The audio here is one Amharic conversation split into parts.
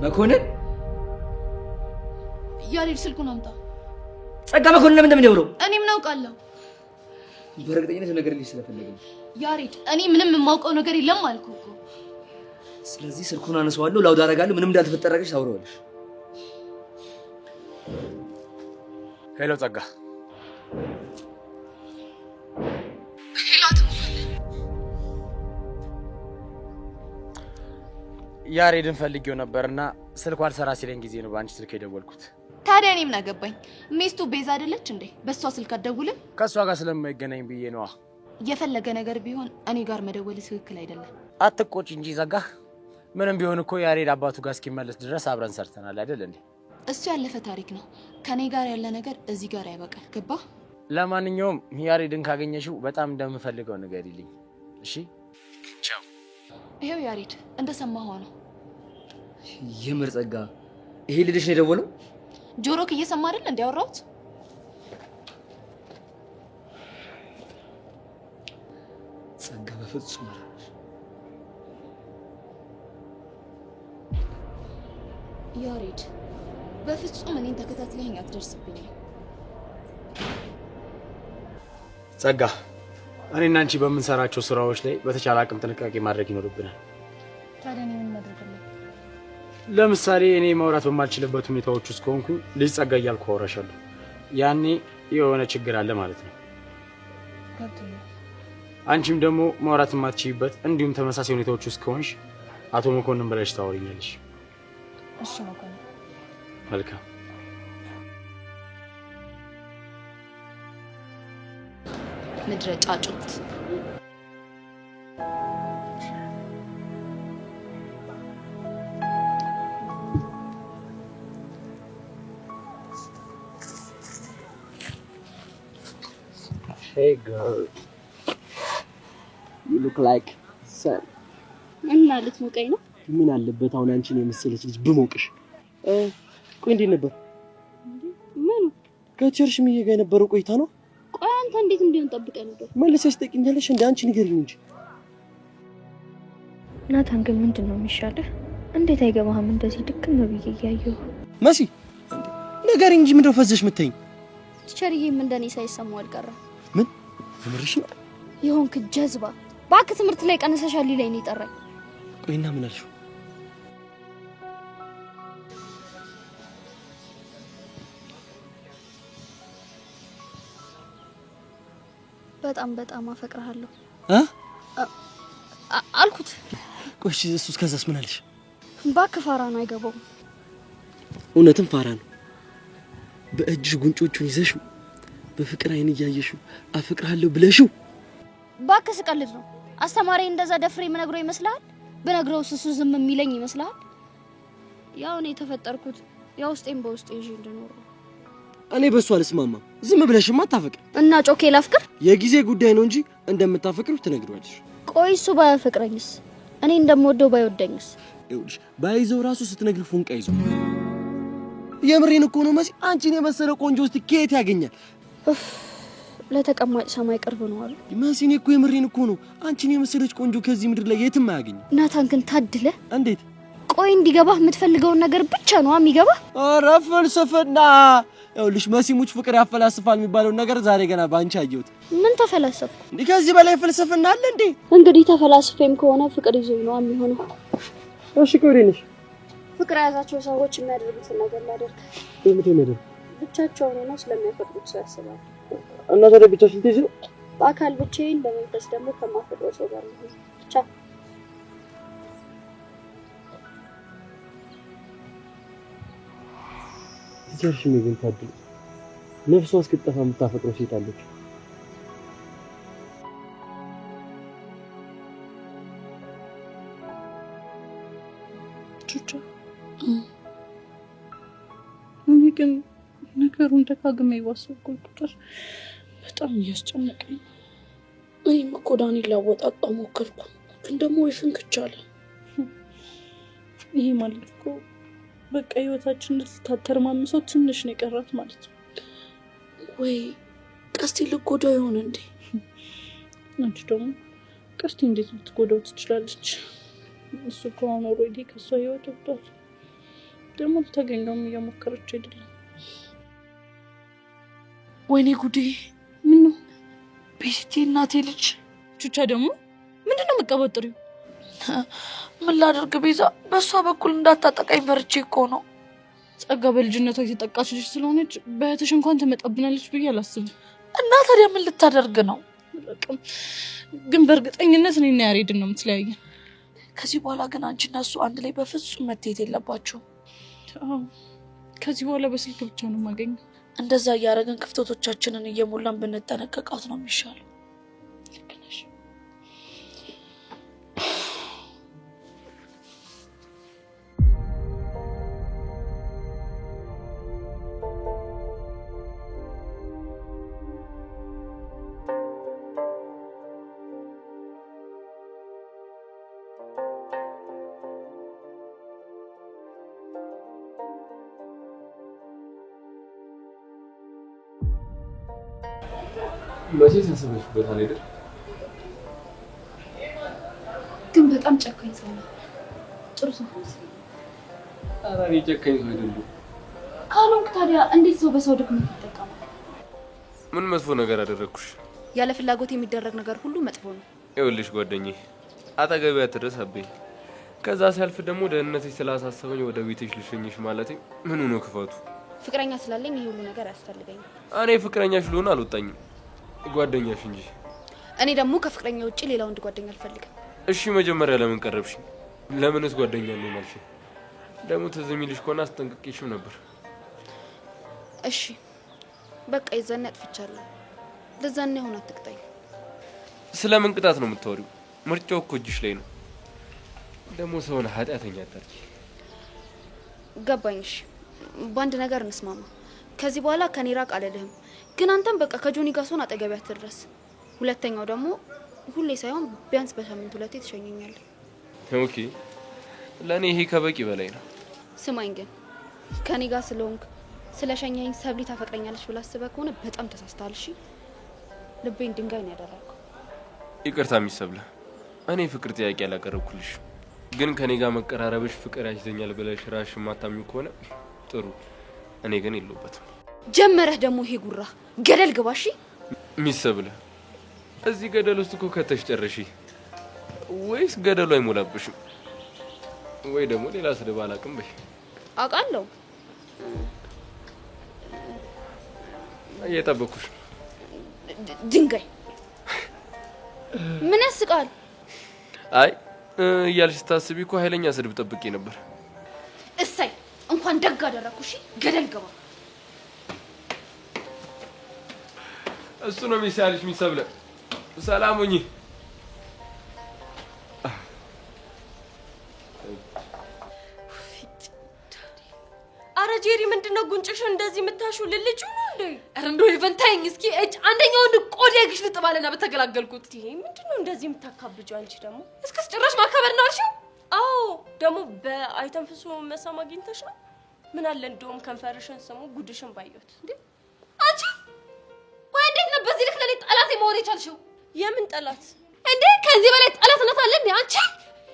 መኮንን ያሬድ ስልኩን አምጣ። ጸጋ መኮንን ለምን እንደሚደውለው እኔ ምን አውቃለሁ? በእርግጠኝነት ነገር ልጅ ስለፈለገ ያሬድ እኔ ምንም የማውቀው ነገር የለም አልኩ እኮ። ስለዚህ ስልኩን አነሳዋለሁ፣ ላውድ አደርጋለሁ፣ ምንም እንዳልተፈጠረሽ ታውራለሽ። ሄሎ ጸጋ። ያሬድን ፈልጌው ነበርና ስልኩ አልሰራ ሲለኝ ጊዜ ነው በአንቺ ስልክ የደወልኩት። ታዲያ እኔ ምን አገባኝ? ሚስቱ ቤዛ አይደለች እንዴ? በሷ ስልክ አትደውልም? ከሷ ጋር ስለማይገናኝ ብዬ ነዋ። የፈለገ ነገር ቢሆን እኔ ጋር መደወል ትክክል አይደለም። አትቆጪ እንጂ ጸጋ። ምንም ቢሆን እኮ ያሬድ አባቱ ጋር እስኪመለስ ድረስ አብረን ሰርተናል አይደል እንዴ? እሱ ያለፈ ታሪክ ነው። ከኔ ጋር ያለ ነገር እዚህ ጋር ያበቃል። ገባ? ለማንኛውም ያሬድን ካገኘሽው በጣም እንደምፈልገው ንገሪልኝ እሺ? ቻው። ይሄው ያሬድ እንደሰማኸው ነው። የምር ጸጋ ይሄ ልጅሽ ነው የደወለው? ጆሮክ እየሰማ አይደል እንዴ ያወራሁት? ጸጋ በፍጹም ያሬድ በፍጹም እኔን ተከታትለኸኝ አትደርስብኝም። ጸጋ እኔና አንቺ በምንሰራቸው ስራዎች ላይ በተቻለ አቅም ጥንቃቄ ማድረግ ይኖርብናል። ታዲያ እኔ ምን ማድረግ አለብኝ? ለምሳሌ እኔ ማውራት በማልችልበት ሁኔታዎች ውስጥ ከሆንኩ ልጅ ጸጋ እያልኩ አወራሻለሁ። ያኔ የሆነ ችግር አለ ማለት ነው። አንቺም ደግሞ ማውራት የማትችይበት እንዲሁም ተመሳሳይ ሁኔታዎች ውስጥ ከሆንሽ አቶ መኮንን ብለሽ ታወሪኛለሽ። እሺ መኮንን። መልካም። ምድረ ጫጩት። Hey girl, you look like sun. እና ልትሞቀኝ ነው? ምን አለበት አሁን አንቺን የመሰለች ልጅ ብሞቅሽ? ቆይ እንዴት ነበር? ምን? ከቸርሽ ምዬ ጋር የነበረው ቆይታ ነው? ቆይ አንተ እንዴት እንዲሆን ጠብቀህ ነበር? መልሰሽ ጠይቂኛለሽ እንዴ? አንቺ ንገሪኝ እንጂ። ናታን ግን ምንድነው የሚሻልህ? እንዴት አይገባህም እንደዚህ ድክም ብዬ እያየሁ? መሲ ንገሪኝ እንጂ ምንድነው ፈዘሽ የምትይኝ? ቸርዬም እንደኔ ሳይሰማው አልቀረም። ምን? ትምርሽ ነው? ይሆንክ ጀዝባ ባክ ትምህርት ላይ ቀነሰሻል ላይ ነው የጠራኝ። ቆይና ምን አልሽው? በጣም አፈቅርሃለሁ አ አልኩት። ቆይሽ እሱስ ከዛስ ምን አልሽ? ባክ ፋራ ነው አይገባውም። እውነትም ፋራ ነው። በእጅሽ ጉንጮቹን ይዘሽው በፍቅር አይን እያየሽው አፈቅርሃለሁ ብለሽው። ባክ ስቀልድ ነው። አስተማሪ እንደዛ ደፍሬ ምነግረው ይመስላል? በነግረው እሱ ዝም የሚለኝ ይመስላል? ያው ነው የተፈጠርኩት። ያው ውስጤን በውስጤ ይዤ እንድኖር። እኔ በሱ አልስማማም። ዝም ብለሽማ አታፈቅር እና ጮኬ ላፍቅር? የጊዜ ጉዳይ ነው እንጂ እንደምታፈቅሩ ትነግሪዋለሽ። ቆይ እሱ ባያፈቅረኝስ? እኔ እንደምወደው ባይወደኝስ? ይኸውልሽ ባይዘው ራሱ ስትነግሪ ፉንቃ ይዞ። የምሬን እኮ ነው መሲ። አንቺን የመሰለ ቆንጆ ውስጥ ከየት ያገኛል? ለተቀማጭ ሰማይ ቅርብ ነው አሉ መሲ። እኔ እኮ የምሬን እኮ ነው። አንቺን የመሰለች ቆንጆ ከዚህ ምድር ላይ የትም አያገኝ። ናታን ግን ታድለ። እንዴት? ቆይ እንዲገባህ የምትፈልገውን ነገር ብቻ ነው የሚገባህ። ኧረ ፍልስፍና። ይኸውልሽ መሲ ሙች ፍቅር ያፈላስፋል የሚባለው ነገር ዛሬ ገና ባንቺ አየሁት። ምን ተፈላሰፍኩ እንዴ? ከዚህ በላይ ፍልስፍና አለ እንዴ? እንግዲህ ተፈላስፌም ከሆነ ፍቅር ይዞኝ ነው የሚሆነው። እሺ ቆይ ነሽ ፍቅር ያዛቸው ሰዎች የሚያደርጉትን ነገር ላደርግ። ምንድን ነው? ብቻቸውን ሆነው ስለሚያፈቅሩት ሰው ያስባሉ። እና ታዲያ ብቻሽን ትይጂ? በአካል ብቻዬን በመንፈስ ደግሞ ከማፈቅረው ሰው ጋር ነው። ብቻ ጀርሽ ምን ታድል ነፍሷ እስክትጠፋ የምታፈቅረው ሴት አለች። ቹቻ ግን ነገሩን ደጋግሜ ባሰብኩት ቁጥር በጣም እያስጨነቀኝ። እኔም እኮ ዳኒን ላወጣጣው ሞከርኩ፣ ግን ደግሞ ይፍንክች አለ። ይሄ ማለት እኮ በቃ ህይወታችን ልታተርማምሰው ትንሽ ነው የቀራት ማለት ነው። ወይ ቀስቲ ልትጎዳው ይሆን እንዴ? አንቺ ደግሞ ቀስቲ እንዴት ልትጎዳው ትችላለች? እሱ ከሆነ ኦልሬዲ ከሷ ህይወት ወጥቷል። ደግሞ ልታገኘውም እየሞከረች አይደለም። ወይኔ ጉዴ! ምን ነው ቤቴ እናቴ ልጅ ቹቻ ደግሞ ምንድነው መቀበጥሪው? ምን ላድርግ ቤዛ፣ በሷ በኩል እንዳታጠቃኝ ፈርቼ እኮ ነው። ጸጋ በልጅነቷ የተጠቃች ልጅ ስለሆነች በእህትሽ እንኳን ትመጣብናለች ብዬ አላስብም። እና ታዲያ ምን ልታደርግ ነው? ግን በእርግጠኝነት እኔና ያሬድን ነው የምትለያየን። ከዚህ በኋላ ግን አንቺና እሱ አንድ ላይ በፍጹም መተያየት የለባችሁም። ከዚህ በኋላ በስልክ ብቻ ነው የማገኘው። እንደዛ እያደረግን ክፍተቶቻችንን እየሞላን ብንጠነቀቃት ነው የሚሻለው። ልክ ነሽ። መቼ ተሰበሽበታል አይደል? ግን በጣም ጨካኝ ሰው ነው። ጥሩ ሰው ነው። ኧረ እኔ ጨካኝ ሰው አይደለም። ካልሆንክ ታዲያ እንዴት ሰው በሰው ድክመት ይጠቀማል? ምን መጥፎ ነገር አደረኩሽ? ያለ ፍላጎት የሚደረግ ነገር ሁሉ መጥፎ ነው። ይኸውልሽ ጓደኛዬ፣ አጠገቤ አትድረስብኝ። ከዛ ሲያልፍ ደግሞ ደህንነትሽ ስላሳሰበኝ ወደ ቤትሽ ልሸኝሽ ማለቴ ምኑ ነው ክፋቱ? ፍቅረኛ ስላለኝ ይሄ ሁሉ ነገር አያስፈልገኝም። እኔ ፍቅረኛሽ ልሆን አልወጣኝም፣ ጓደኛሽ እንጂ። እኔ ደግሞ ከፍቅረኛ ውጪ ሌላ ወንድ ጓደኛ አልፈልግም። እሺ መጀመሪያ ለምን ቀረብሽ? ለምንስ ጓደኛ ነው ማልሽ? ደግሞ ትዝ የሚልሽ ከሆነ አስጠንቅቄሽም ነበር። እሺ በቃ ይዘን አጥፍቻለሁ። ለዛኔ ሆነ አትቅጣኝ። ስለምን ቅጣት ነው የምታወሪው? ምርጫው እኮ እጅሽ ላይ ነው። ደግሞ ሰውን ኃጢአተኛ አታርጊ። ገባኝ። እሺ በአንድ ነገር እንስማማ። ከዚህ በኋላ ከኔ ራቅ አልልህም። ግን አንተም በቃ ከጆኒ ጋር ሰውን አጠገብ አትድረስ። ሁለተኛው ደግሞ ሁሌ ሳይሆን ቢያንስ በሳምንት ሁለቴ ትሸኘኛለህ። ኦኬ፣ ለኔ ይሄ ከበቂ በላይ ነው። ስማኝ ግን ከኔ ጋር ስለሆንክ ስለሸኘኝ ሰብሊ ታፈቅረኛለች ብላ አስበህ ከሆነ በጣም ተሳስተሃል። እሺ ልቤን ድንጋይ ነው ያደረገው። ይቅርታ ሚሰብለ፣ እኔ ፍቅር ጥያቄ አላቀረብኩልሽ። ግን ከኔ ጋር መቀራረብሽ ፍቅር ያይዘኛል ብለሽ ራስሽ ማታሚው ከሆነ ጥሩ። እኔ ግን የለውበትም። ጀመረህ ደግሞ ይሄ ጉራ። ገደል ግባ። እሺ ሚሰብለ፣ እዚህ ገደል ውስጥ እኮ ከተሽ ጨርሺ። ወይስ ገደሉ አይሞላብሽም? ወይ ደግሞ ሌላ ስድብ አላውቅም በይ። አውቃለሁ። እየጠበኩሽ ድንጋይ ምን ያስቃል? አይ እያልሽ ስታስቢ እኮ ኃይለኛ ስድብ ጠብቄ ነበር። እሰይ እንኳን ደግ አደረኩ። እሺ ገደል ግባ። እሱ ነው ሚሳልሽ ሚሰብለ። ሰላም ሁኚ። አረ ጄሪ ምንድነው ጉንጭሽን እንደዚህ የምታሹ? ልልጁ ነው እንዴ? አረ እንደው ይፈንታኝ እስኪ እጭ አንደኛው እንደ ቆዳ ግሽ ልጥባለና በተገላገልኩት። ይሄ ምንድነው እንደዚህ የምታካብጁ? አንቺ ደግሞ እስከስ ጭራሽ ማከበር ነው አልሽው? አዎ ደግሞ በአይተንፍሱ መሳም አግኝተሽ ነው። ምን አለ እንደውም ከንፈርሽን ስሙ ጉድሽን ባየሁት። እንዴ አንቺ ወይ እንዴት ነው በዚህ ልክ ለኔ ጠላት መሆን የቻልሽው? የምን ጠላት እንዴ? ከዚህ በላይ ጠላትነት አለ እንዴ አንቺ?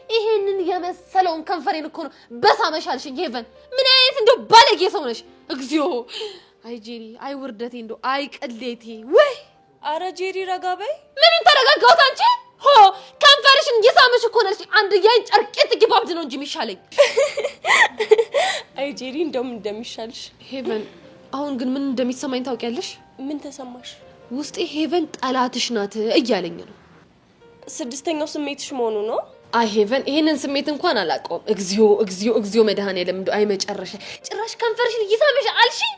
ይሄንን የመሰለውን ከንፈሬን እኮ ነው በሳመሻልሽኝ። ሄቨን ምን አይነት እንደው ባለጌ ሰው ነሽ! እግዚኦ! አይ ጄሪ፣ አይ ውርደቴ፣ እንደው አይ ቅሌቴ! ወይ አረ ጄሪ ረጋ በይ። ምንም ተረጋጋሁት አንቺ? ሆ ከንፈርሽን እየሳመሽ እኮ ነሽ። አንድ ያይን ጨርቄት ግባብድ ነው እንጂ የሚሻለኝ። አይ ጄሪ፣ እንደውም እንደሚሻልሽ። ሄቨን፣ አሁን ግን ምን እንደሚሰማኝ ታውቂያለሽ? ምን ተሰማሽ? ውስጤ ሄቨን ጠላትሽ ናት እያለኝ ነው። ስድስተኛው ስሜትሽ መሆኑ ነው? አይ ሄቨን፣ ይሄንን ስሜት እንኳን አላውቀውም። እግዚኦ እግዚኦ እግዚኦ መድኃኔዓለም፣ እንደው አይ መጨረሻ ጭራሽ ከንፈርሽን እየሳመሽ አልሽኝ።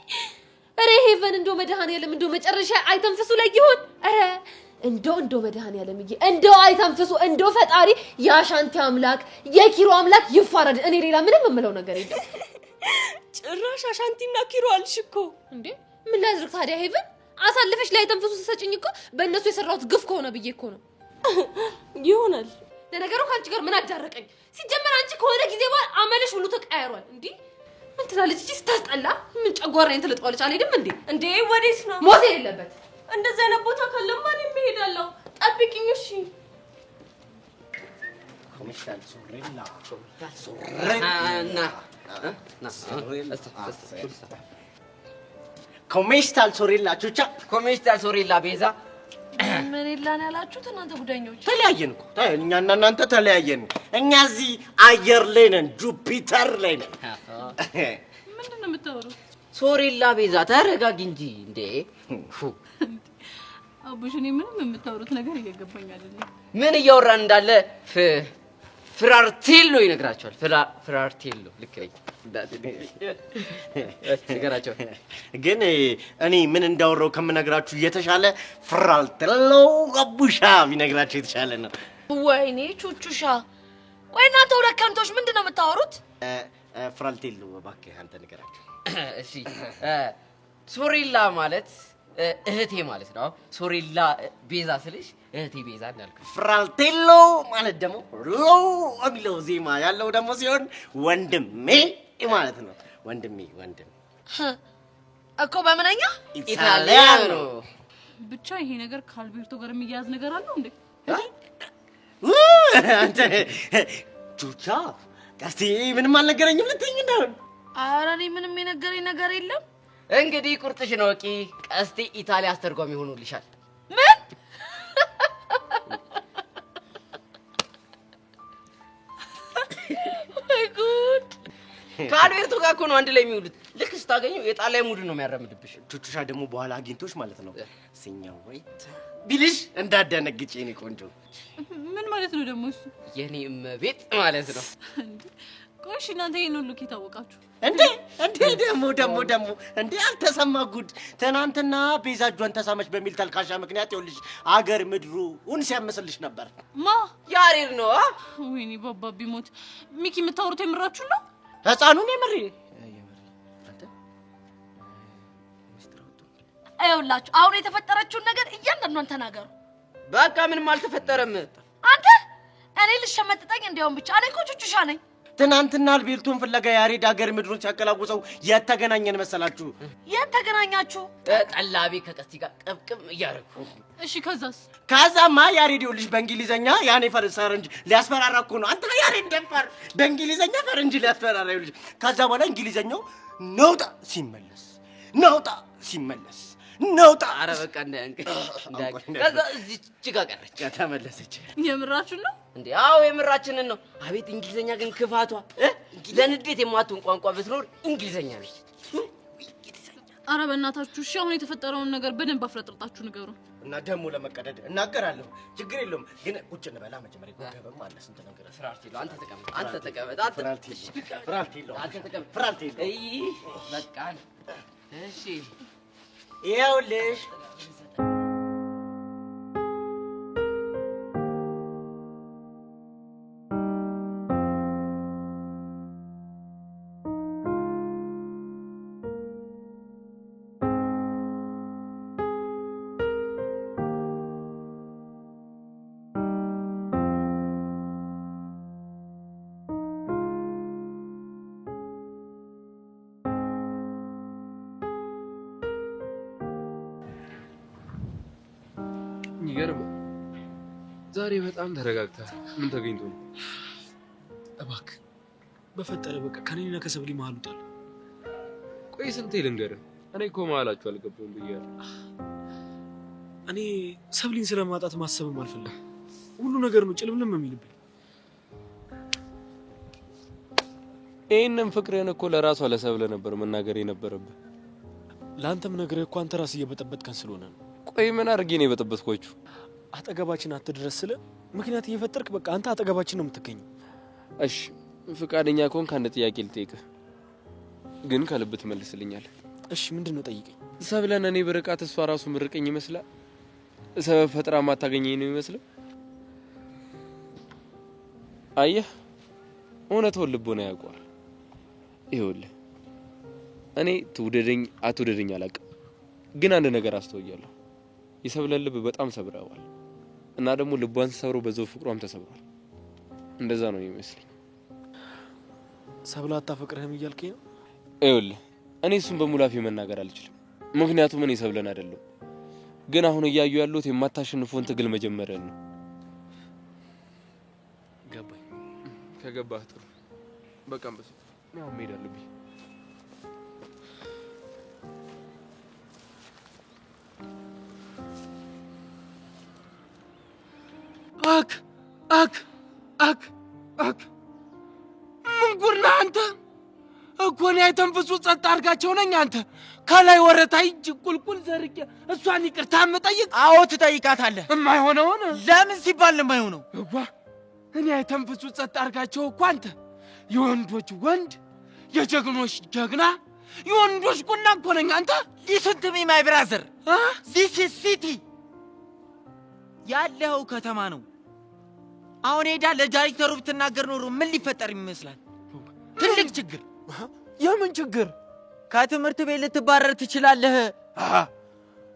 አረ ሄቨን፣ እንደው መድኃኔዓለም፣ እንደው መጨረሻ አይተንፍሱ ላይ ይሆን? አረ እንደው መድኃኔዓለም፣ እንደው አይተንፍሱ፣ እንደው ፈጣሪ ያሻንቲ አምላክ የኪሮ አምላክ ይፋረድ። እኔ ሌላ ምንም የምለው ነገር የለም። ጭራሽ አሻንቲና ኪሮ አልሽ እኮ እንዴ! ምን ላድርግ ታዲያ ሄቨን? አሳልፈሽ ላይ አይተንፍሱ ሰጪኝ እኮ በእነሱ የሰራሁት ግፍ ከሆነ ብዬ እኮ ነው። ይሆናል። ለነገሩ ካንቺ ጋር ምን አዳረቀኝ? ሲጀመር አንቺ ከሆነ ጊዜ በኋላ አመልሽ ሁሉ ተቀያይሯል። እንዴ ምን ትላለች እቺ ስታስጠላ? ምን ጨጓራዬን ትልጠዋለች አልሄድም እንዴ? እንዴ ወዴት ነው? ሞት የሌለበት እንደዛ አይነት ቦታ ካለማ እኔ እሄዳለሁ። ጠብቂኝ እሺ። ኮሚሽን ሶሬና ኮሜስታል ሶሬላ ቹቻ ኮሜስታል ሶሬላ ቤዛ ምን ይላን ያላችሁት እናንተ ጉደኞች? ተለያየን እኮ እኛና እናንተ ተለያየን። እኛ እዚህ አየር ላይ ነን፣ ጁፒተር ላይ ነን። ምንድን ነው የምታወሩት? ሶሬላ ቤዛ ተረጋጊ እንጂ እንዴ። አቡሽ እኔ ምንም የምታወሩት ነገር እየገባኝ አይደለም። ምን እያወራን እንዳለ ፍራርቴሎ ይነግራቸዋል። ፍራርቴሎ ልክ ነኝ። ንገራቸው። ግን እኔ ምን እንዳወራው ከምነግራችሁ የተሻለ ፍራርቴሎ አቡሻ ቢነግራችሁ የተሻለ ነው። ወይኔ ቹቹሻ፣ ቆይ እናንተ ሁለት ከንቶች ምንድን ነው የምታወሩት? ፍራርቴሎ እባክህ አንተ ንገራችሁ። እሺ ሶሬላ ማለት እህቴ ማለት ነው። ሶሬላ ቤዛ ስልሽ እህቴ ቤዛ እንዳልኩሽ። ፍራርቴሎ ማለት ደግሞ ሎ የሚለው ዜማ ያለው ደግሞ ሲሆን ወንድሜ ማለት ነው። ወንድሜ ወንድም እኮ በምንኛ ኢታሊያኖ። ብቻ ይሄ ነገር ከአልቤርቶ ጋር የሚያያዝ ነገር አለው እንዴ? አንተ ቹቻ ቀስቲ ምንም አልነገረኝም ልትይኝ እንደሆነ? ኧረ እኔ ምንም የነገረኝ ነገር የለም። እንግዲህ ቁርጥሽን ወቂ። ቀስቴ ኢታሊያ አስተርጓሚ ሆኖልሻል። ምን ወይ ጉድ! ከአልቤርቶ ጋር እኮ ነው አንድ ላይ የሚውሉት። ልክ ስታገኘው የጣሊያን ሙድ ነው የሚያራምድብሽ። ቹቹሻ ደግሞ በኋላ አግኝቶሽ ማለት ነው ሲኛው ወይ ቢልሽ እንዳደነግጭ የኔ ቆንጆ። ምን ማለት ነው ደግሞ እሱ? የኔ እመቤት ማለት ነው። ቆይ እሺ እናንተ ይሄን ሁሉ ከታወቃችሁ እንዴ ደግሞ እንዴ አልተሰማ ጉድ። ትናንትና ቤዛ እጇን ተሳመች በሚል ተልካሻ ምክንያት ይኸውልሽ አገር ምድሩን ሲያመስልሽ ነበር። ማ ያሬድ ነው። ወይኔ ባባ ቢሞት። ሚኪ የምታወሩት የምራችሁ ነው? ህፃኑን የምሬ አይውላችሁ አሁን የተፈጠረችውን ነገር እያንዳንዷን ተናገሩ። በቃ ምንም አልተፈጠረም። አንተ እኔ ልሸመጥጠኝ እንዲያውም ብቻ እኔ እኮ ቹቹሻ ነኝ። ትናንትና አልቤርቶን ፍለጋ ያሬድ አገር ምድሩን ሲያቀላውሰው የተገናኘን መሰላችሁ? የት ተገናኛችሁ? ጠላቢ ከቀስቲ ጋር ቅብቅብ እያደረጉ። እሺ ከዛስ? ከዛማ ያሬድ ይኸውልሽ በእንግሊዘኛ ያኔ ፈረንጅ ሊያስፈራራ እኮ ነው። አንተ ያሬድ ደፋር በእንግሊዘኛ ፈረንጅ ሊያስፈራራ ይኸውልሽ። ከዛ በኋላ እንግሊዘኛው ነውጣ ሲመለስ ነውጣ። ኧረ በቃ ከዛ እዚች ጋር ቀረች። ተመለሰች። የምራችሁ ነው እንዴ? አዎ የምራችንን ነው። አቤት እንግሊዘኛ ግን ክፋቷ። ለንዴት የማትሆን ቋንቋ ብትኖር እንግሊዘኛ ነች። ኧረ በእናታችሁ እሺ፣ አሁን የተፈጠረውን ነገር በደንብ አፍረጥርጣችሁ ንገሩ። እና ደግሞ ለመቀደድ እናገራለሁ፣ ችግር የለውም። ግን ቁጭ እንበላ መጀመሪያ። ጎገበም አለ ስንት ነገር። ፍራርቴሎ አንተ ተቀመጥ፣ አንተ ተቀመጥ፣ ፍራርቴሎ በቃ እሺ። ይኸውልሽ ይገርም። ዛሬ በጣም ተረጋግተህ ምን ተገኝቶ ነው? እባክህ በፈጠረ በቃ ከኔና ከሰብሊ መሀል ውጣል። ቆይ ስንቴ ልንገርህ? እኔ እኮ መሀላችሁ አልገባሁም ብያለሁ። እኔ ሰብሊን ስለማጣት ማሰብም አልፈልግም። ሁሉ ነገር ነው ጭልምልም የሚልብኝ። ይህንን ፍቅርህን እኮ ለራሷ ለሰብለ ነበር መናገር የነበረብህ። ለአንተም ነግሬህ እኮ አንተ ራስህ እየበጠበጥከን ስለሆነ ነው። ቆይ ምን አድርጌ ነው የበጠበጥኳችሁ? አጠገባችን አትድረስ ስለ ምክንያት እየፈጠርክ በቃ አንተ አጠገባችን ነው የምትገኘው። እሺ ፍቃደኛ ከሆንክ አንድ ጥያቄ ልጠይቅህ፣ ግን ከልብ ትመልስልኛለህ። እሺ ምንድን ነው? ጠይቀኝ። ሰብለን እኔ ብርቃት እሷ ራሱ ምርቀኝ ይመስላል? ሰበብ ፈጥራ ማታገኘኝ ነው ይመስለው? አየህ እውነቱን ልቦና ያውቀዋል። ይኸውልህ እኔ ትውደደኝ አትውደደኝ አላውቅም፣ ግን አንድ ነገር አስተውያለሁ። የሰብለን ልብ በጣም ሰብረዋል እና ደግሞ ልቧን ሰብሮ በዛው ፍቅሯም ተሰብሯል። እንደዛ ነው የሚመስለኝ። ሰብለ አታፈቅርህም እያልከኝ ነው? ይኸውልህ እኔ እሱን በሙላፊ መናገር አልችልም፣ ምክንያቱም እኔ ሰብለን አይደለም። ግን አሁን እያዩ ያሉት የማታሸንፈውን ትግል መጀመሪያን ነው። ገባኝ። ከገባህ ጥሩ። በቃ ያው መሄድ አለብኝ። አክ ምን ጉድ ነህ አንተ? እኮ እኔ አይተንፍሱ ጸጥ አድርጋቸው ነኝ። አንተ ከላይ ወረታ እጅ ቁልቁል ዘርጌ እሷን ይቅርታ የምጠይቅ? አዎ ትጠይቃታለህ። የማይሆነውን ለምን ሲባል የማይሆነው? እኔ አይተንፍሱ ጸጥ አድርጋቸው እኮ አንተ የወንዶች ወንድ የጀግኖች ጀግና የወንዶች ቁና እኮ ነኝ። አንተ ሊስን ቱ ሚ ማይ ብራዘር ዚስ ኢዝ ሲቲ ያለው ከተማ ነው። አሁን ሄዳ ለዳይሬክተሩ ብትናገር ኖሮ ምን ሊፈጠር ይመስላል? ትልቅ ችግር። የምን ችግር? ከትምህርት ቤት ልትባረር ትችላለህ።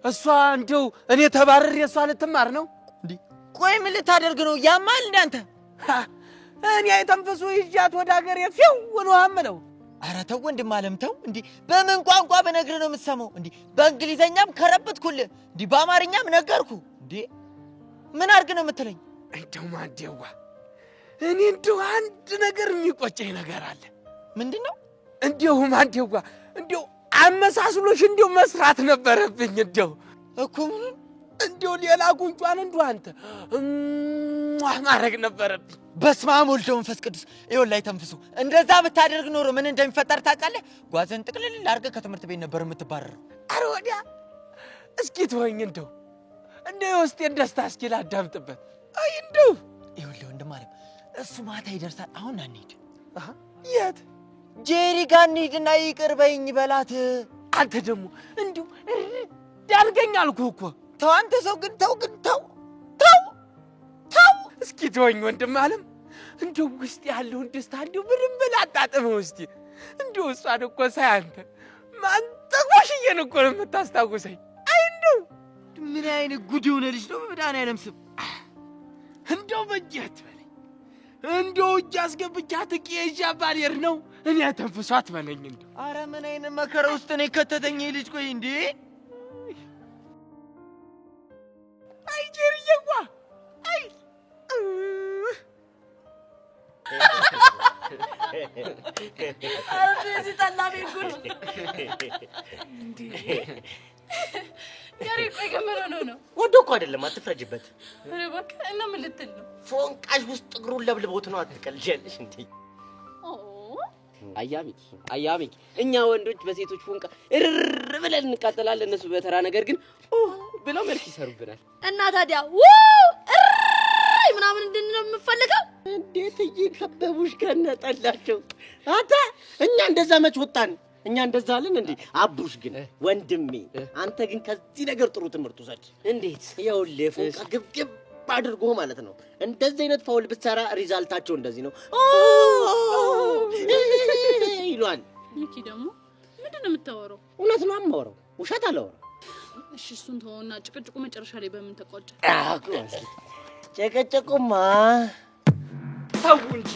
እሷ እንደው እኔ ተባረር የሷ ልትማር ነው እንዴ? ቆይ ምን ልታደርግ ነው? ያማል እንዳንተ እኔ አይተንፍሱ ይዣት ወደ ሀገር የፊው ነው አምለው። ኧረ ተው ወንድም አለም ተው። እንዴ በምን ቋንቋ በነግርህ ነው የምትሰማው? እንዴ በእንግሊዘኛም ከረበትኩልህ፣ እንዴ በአማርኛም ነገርኩ። እንዴ ምን አድርግ ነው የምትለኝ? እንደው ማንዴዋ እኔ እንደው አንድ ነገር የሚቆጨኝ ነገር አለ። ምንድን ነው? እንደው ማንዴዋ እንደው አመሳስሎሽ እንደው መስራት ነበረብኝ። እንደው እኮ ምን እንደው ሌላ ጉንጯን እንደው አንተ ማድረግ ነበረብኝ። በስመ አብ ወልድ ወመንፈስ ቅዱስ። ይኸውልህ ላይ ተንፍሱ እንደዛ ብታደርግ ኖሮ ምን እንደሚፈጠር ታውቃለህ? ጓዘን ጥቅልል አድርገህ ከትምህርት ቤት ነበር የምትባረረው። ኧረ ወዲያ እስኪ ተወኝ። እንደው የውስጤን ደስታ እስኪ ላዳምጥበት። አይ እንደው ይኸውልህ ወንድም አለም እሱ ማታ ይደርሳል። አሁን እንሂድ። የት? ጄሪ ጋር እንሂድና ይቅር በይኝ በላት። አንተ ደግሞ እንዲሁ ዳርገኝ አልኩህ እኮ። ተው አንተ ሰው ግን ተው እስኪ ተወኝ ወንድም አለም። እንደው ውስጥ ያለውን ደስታ እንደው ምንም ብል አጣጥመው እስቲ። እንደው እሷን እኮ ሳይ አንተ ማንጠቆሽዬን እኮ ነው የምታስታውሰኝ። አይ እንደው ምን አይነት ጉድ የሆነ ልጅ ነው በመድኃኒዓለም ስም። እንደው በእጅ አትበለኝ። እንደው እጅ አስገብቻት እቄዣ ባልሄድ ነው እኔ ተንፍሷ አትበለኝ። እንደው ኧረ ምን አይነት መከራ ውስጥ ነው የከተተኝ ልጅ። ቆይ እንዴ አይ ጄሪዬዋ አይ እዚህ ጠላቤ ጉድ እንዴ! ያሬ ቆይ ገመረ ነው ወዶ እኮ አይደለም፣ አትፍረጅበት። ኧረ እባክህ እና ምን ልትል ነው? ፎንቃሽ ውስጥ እግሩን ለብልቦት ነው። አትቀልጃለሽ እንዴ? አያሚ እኛ ወንዶች በሴቶች ፎንቃ እርር ብለን እንቃጠላለን። እነሱ በተራ ነገር ግን ብለው መልክ ይሰሩብናል። እና ታዲያ ምናምን እንድንለው የምፈልገው እንዴት እየከበቡሽ ከነጠላቸው። አንተ እኛ እንደዛ መች ወጣን? እኛ እንደዛ አለን እንዴ? አቡሽ ግን ወንድሜ፣ አንተ ግን ከዚህ ነገር ጥሩ ትምህርት ውሰድ። እንዴት? ይኸውልህ ፎንቃ ግብግብ አድርጎ ማለት ነው። እንደዚህ አይነት ፋውል ብትሰራ ሪዛልታቸው እንደዚህ ነው ይሏል። ሚኪ ደግሞ ምንድን ነው የምታወራው? እውነት ነው የማወራው፣ ውሸት አላወራም። እሺ እሱን ተወውና ጭቅጭቁ መጨረሻ ላይ በምን ተቋጨ? ጨቀጨቁማ ተው እንጂ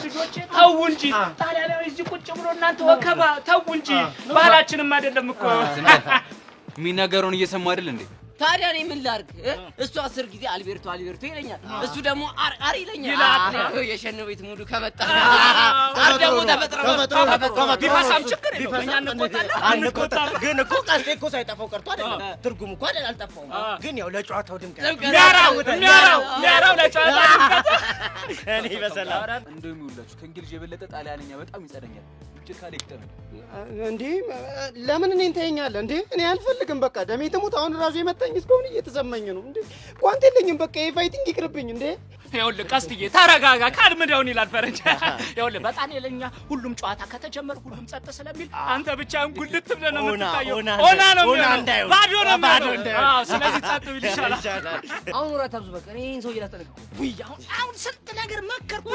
ልጆቼ ተው እንጂ። ታዲያ ላይ እዚህ ቁጭ ብሎ እናንተ ወከባ ተው እንጂ። ባህላችንም አይደለም እኮ። የሚናገረውን እየሰማ አይደል እንዴ? ታዲያ እኔ ምን ላድርግ? እሱ 10 ጊዜ አልቤርቶ ይለኛል፣ እሱ ደግሞ አር ይለኛል። የሸነ ቤት ሙሉ ከመጣ አር ደግሞ ተፈጥሮ ቢፋሳም ችግር የለውም። እኛ እንቆጣለን። ግን እኮ ቀስቴ እኮ ሳይጠፋው ቀርቶ አይደለም፣ ትርጉም እኮ አልጠፋውም። ግን ያው ለጨዋታው ድምቀት ሚያራው ለጨዋታው ድምቀት እኔ በሰላም እንደው የሚውላችሁ ከእንግሊዝ የበለጠ ጣሊያንኛ በጣም ይጸደኛል። ጭካኔ ይቅጠም እንዴ! ለምን እኔን ታየኛለህ እንዴ? እኔ አልፈልግም። በቃ ደሜ ትሙት። አሁን ራሱ የመጣኝ እስካሁን እየተሰማኝ ነው እንዴ። ቋንት የለኝም። በቃ የፋይቲንግ ይቅርብኝ እንዴ። ይኸውልህ ቀስትዬ ተረጋጋ። ካልምደውን ይላል ፈረንጅ። ይኸውልህ በጣም የለኛ ሁሉም ጨዋታ ከተጀመረ ሁሉም ጸጥ ስለሚል አንተ ብቻህን ጉልት ብለህ ነው የምትታየው። ኦና ነው የሚሆነው፣ ባዶ ነው የሚሆነው። አዎ ስለዚህ ጸጥ ቢል ይሻላል። አሁን ወራት አብዙ። በቃ እኔን ሰው እያስጠነቀቁ ውይ አሁን ስንት ነገር መከርኩ።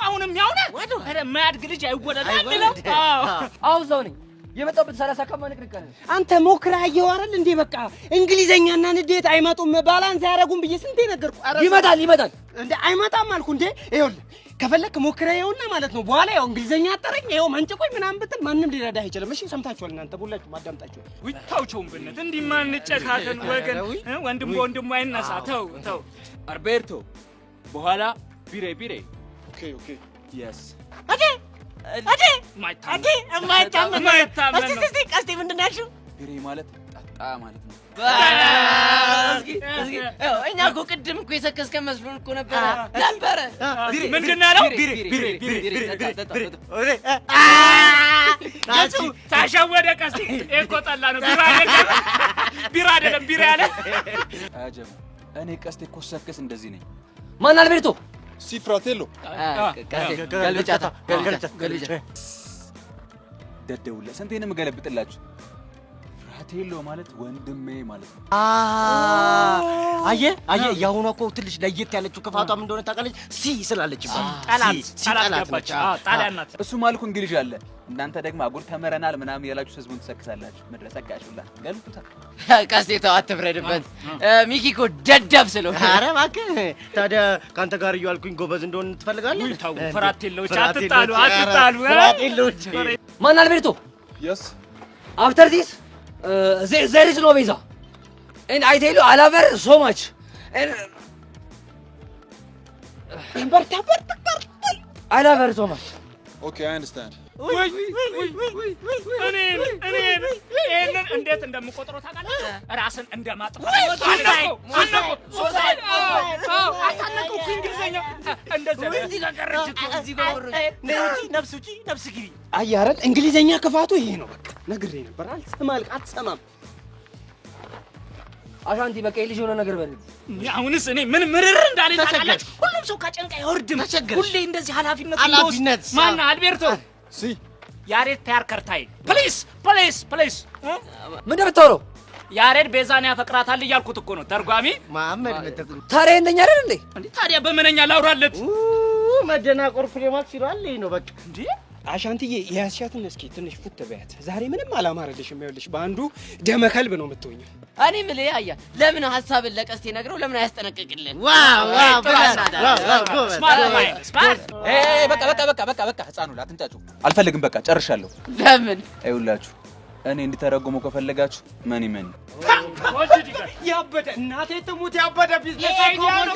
አሁንም ያው ነህ። ኧረ የማያድግ ልጅ አይወለድ አይደለም። አሁን ሰው ነኝ የመጣሁበት 30 ከማ ንቅንቅ አለ። አንተ ሞክረህ አየኸው አይደል እንዴ? በቃ እንግሊዘኛና ንዴት አይመጡም፣ ባላንስ አያረጉም ብዬ ስንቴ ነገርኩ። ይመጣል እንዴ አይመጣም አልኩ እንዴ። ይኸውልህ ከፈለክ ሞክረህ ይኸውና ማለት ነው። በኋላ ያው እንግሊዘኛ አጠረኝ ይኸው መንጭቆኝ ምናምን ብትል ማንም ሊረዳህ አይችልም። እሺ ሰምታችኋል እናንተ ሁላችሁም አዳምጣችሁ። ውይ ታውቸውን ብነት እንዲህ ማንጨካከን ወገን፣ ወንድም በወንድሙ አይነሳ። ተው አልቤርቶ በኋላ ቢሬ ኦኬ የስ የማይታመን እስቲ ቀስቴ ምንድን ነው ያልሽው? ቢሬ ማለት ጣጣ ማለት ነው። እኛ እኮ ቅድም እኮ የሰከስከን መስሎን እኮ ነበረ። ምንድን ነው ያለው? ታሸወደ ቀስቴ። ይሄ እኮ ጠላ ነው። ቢራ አይደለም ቢራ ያለ አጀብ። እኔ ቀስቴ እኮ ሰከስ እንደዚህ ነኝ። ማን አልቤርቶ? ሲ ፍራቴሎ ገልብጫታ ደደውለ ስንቴ ነው የምገለብጥላችሁ? ፍራቴሎ ማለት ወንድሜ ማለት ነው። አየህ ያሁኗ እኮ ትንሽ ለየት ያለችው ክፋቷም እንደሆነ ታውቃለች። ሲ ስላለች ጣሊያን ናት። እሱም አልኩ እንግሊዝ አለ። እናንተ ደግሞ አጉር ተመረናል ምናምን ያላችሁ ህዝቡን ትሰክሳላችሁ። መድረሰቃችሁላ ገልብጡታ። ቀስቴ ተው አትፍረድበት። ሚኪ እኮ ደደብ ስለሆነ። ኧረ እባክህ ታዲያ ከአንተ ጋር እያልኩኝ ጎበዝ እንደሆነ ትፈልጋለህ? ፍራቴሎች አትጣሉ። ፍራቴሎች ማን አልቤርቶ? yes after this there is no visa and I tell you I love her so much and I love her so much. okay I understand. እኔን እንዴት እንደምቆጥረው ታውቃለህ? ራስን እንደማጥፋት ነፍስ ግቢ። አየህ አይደል እንግሊዘኛ ክፋቱ ይሄ ነው። በቃ ነግሬህ ነበር። አትሰማም። አሻንቲ በቃ ልጅ የሆነ ነገር በል። አሁንስ እኔ ምን ምርር እንዳለኝ ታውቃለህ? ሁሉም ሰው ከጭንቃ አይወርድም። ሁሌ እንደዚህ ኃላፊነት ማን አልቤርቶ ሲ ያሬድ ፒያርከርታይ ፕሊዝ ምን እንደምታወራው? ያሬድ ቤዛን ያፈቅራታል እያልኩት እኮ ነው። ተርጓሚ መሐመድ ታዲያ እንደኛ አይደል እንዴ? ታዲያ በመነኛ ላውራለት? መደናቆር ፍሬማክስ ይሏል። ይሄ ነው በቃ እንዴ። አሻንትዬ ያስያትን እስኪ ትንሽ ፉት በያት። ዛሬ ምንም አላማረልሽም። ይኸውልሽ በአንዱ ደመከልብ ነው የምትሆኚው። እኔ የምልህ አያ ለምን ሐሳብን ለቀስቴ ነግረው ለምን አያስጠነቅቅልን? ዋው በቃ ህፃኑ አትንጫጩ። አልፈልግም። በቃ ጨርሻለሁ። ለምን? አይውላችሁ እኔ እንድተረጉመው ከፈለጋችሁ መኒ ያበደ እናቴ ትሙት ያበደ ቢዝነስ አይዲያ ነው።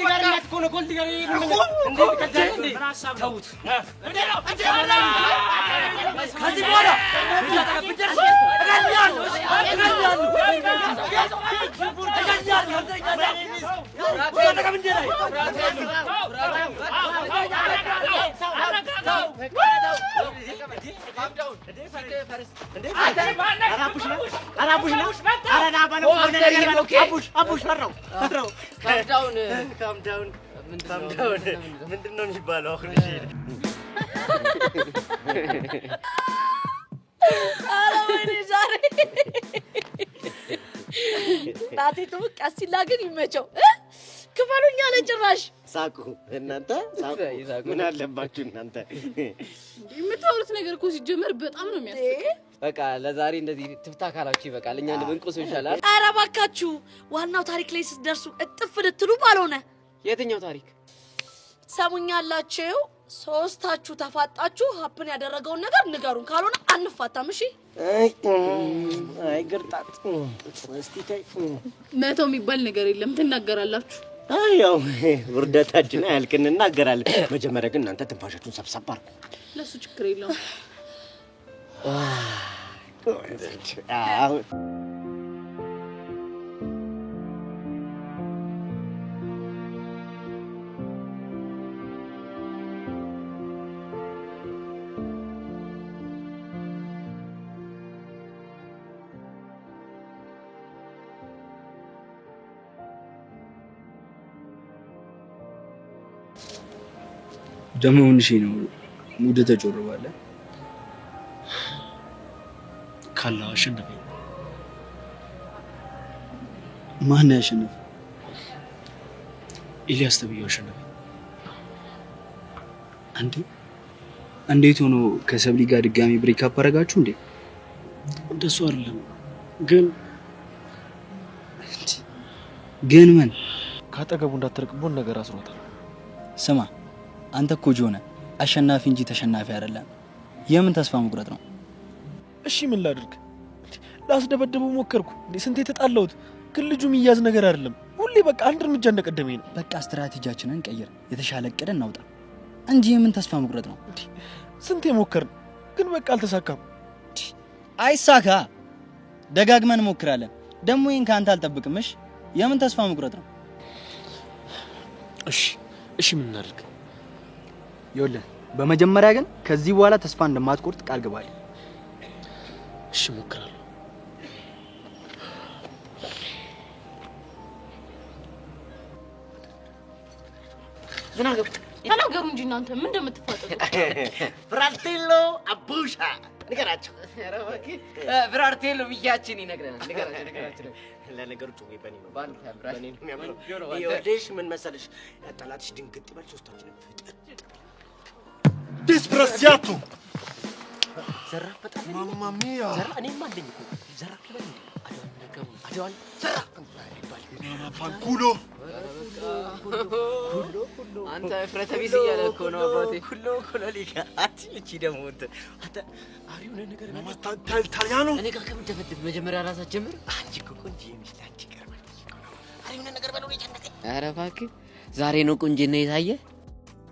ከዚህ በኋላ ምንድን ነው የሚባለው? ኧረ ወይኔ ዛሬ እናቴ ትሙት። ቀስ ሲላ ግን ይመቸው። ክፈሉኛ ለጭራሽ ሳቁ እናንተ ሳቁ። ምን አለባችሁ እናንተ? የምታወሩት ነገር እኮ ሲጀመር በጣም ነው የሚያስቀው። በቃ ለዛሬ እንደዚህ ትፍታ ካላችሁ ይበቃል። እኛ እንደምንቆስ ይሻላል። ኧረ እባካችሁ ዋናው ታሪክ ላይ ስትደርሱ እጥፍ ልትሉ ባልሆነ። የትኛው ታሪክ ሰሙኛላችሁ? ሶስታችሁ ተፋጣችሁ ሀፕን ያደረገውን ነገር ንገሩን፣ ካልሆነ አንፋታም። እሺ? አይ ግርጣት እስቲ ተይ። መቶ የሚባል ነገር የለም፣ ትናገራላችሁ። ያው ውርደታችን አያልቅን እናገራለን። መጀመሪያ ግን እናንተ ትንፋሻችሁን ሰብሰብ አድርጉ። ለሱ ችግር የለውም። ደግሞ ምንሽ ነው ሙድ ተጮርባለ? ካላው አሸነፈኝ። ማን ያሸነፈ? ኢሊያስ ተብዬው አሸነፈኝ። እንዴት ሆኖ ከሰብሊ ጋር ድጋሚ ብሬክ አፕ አደረጋችሁ እንዴ? እንደሱ አይደለም ግን ምን ካጠገቡ እንዳትርቅቦን ነገር አስሮታል። ስማ አንተ እኮ ጆነ አሸናፊ እንጂ ተሸናፊ አይደለም። የምን ተስፋ መቁረጥ ነው? እሺ ምን ላድርግ? ላስደበደበው ሞከርኩ። ስንቴ ተጣላሁት፣ ግን ልጁ የሚያዝ ነገር አይደለም። ሁሌ በቃ አንድ እርምጃ እንደቀደመኝ ነው። በቃ ስትራቴጂያችንን ቀይር፣ የተሻለ እቅድ እናውጣ እንጂ የምን ተስፋ መቁረጥ ነው? ስንቴ ሞከርን፣ ግን በቃ አልተሳካም። አይሳካ፣ ደጋግመን እንሞክራለን። ደግሞ ይሄን ካንተ አልጠብቅም። እሺ የምን ተስፋ መቁረጥ ነው? እሺ ምን እናድርግ? ይኸውልህ በመጀመሪያ ግን ከዚህ በኋላ ተስፋ እንደማትቆርጥ ቃል ግባልኝ። እሺ እሞክራለሁ። ተናገሩ እንጂ እናንተ ምን እንደምትፋጠጡ። ፍራቴሎ አቡሻ ንገራቸው። ኧረ እባክህ ፍራርቴሎ ብያችን ይነግረናል። ንገራቸው። ለነገሩ ጩቤ በኔ ነው በኔ ነው የሚያምረው። ይኸውልሽ ምን መሰለሽ ጠላትሽ ድንግጥ ይበል ሶስታችንም ፍጠን ዲስፕሬሲያቱ ዘራፍ በጣም ማማ ሚያ ዘራ እኔም አለኝ እኮ ዘራፍ ይበል እንዴ አድዋን ዘራፍ ፋንኩሎ አንተ ፍረተ ቢስ እያለ እኮ ነው አባቴ። ኩሎ ሊጋ አትልቺ ደግሞ አንተ አሪው ነገር ታልያኖ እኔ ጋር ከምትደፈድፍ መጀመሪያ ራሳችን ጀምር። አንቺ እኮ ቆንጆ ይመስላል ይቀርባል። አሪው ነገር በለው የጨነቀኝ። ኧረ እባክህ ዛሬ ነው ቁንጅና የታየ?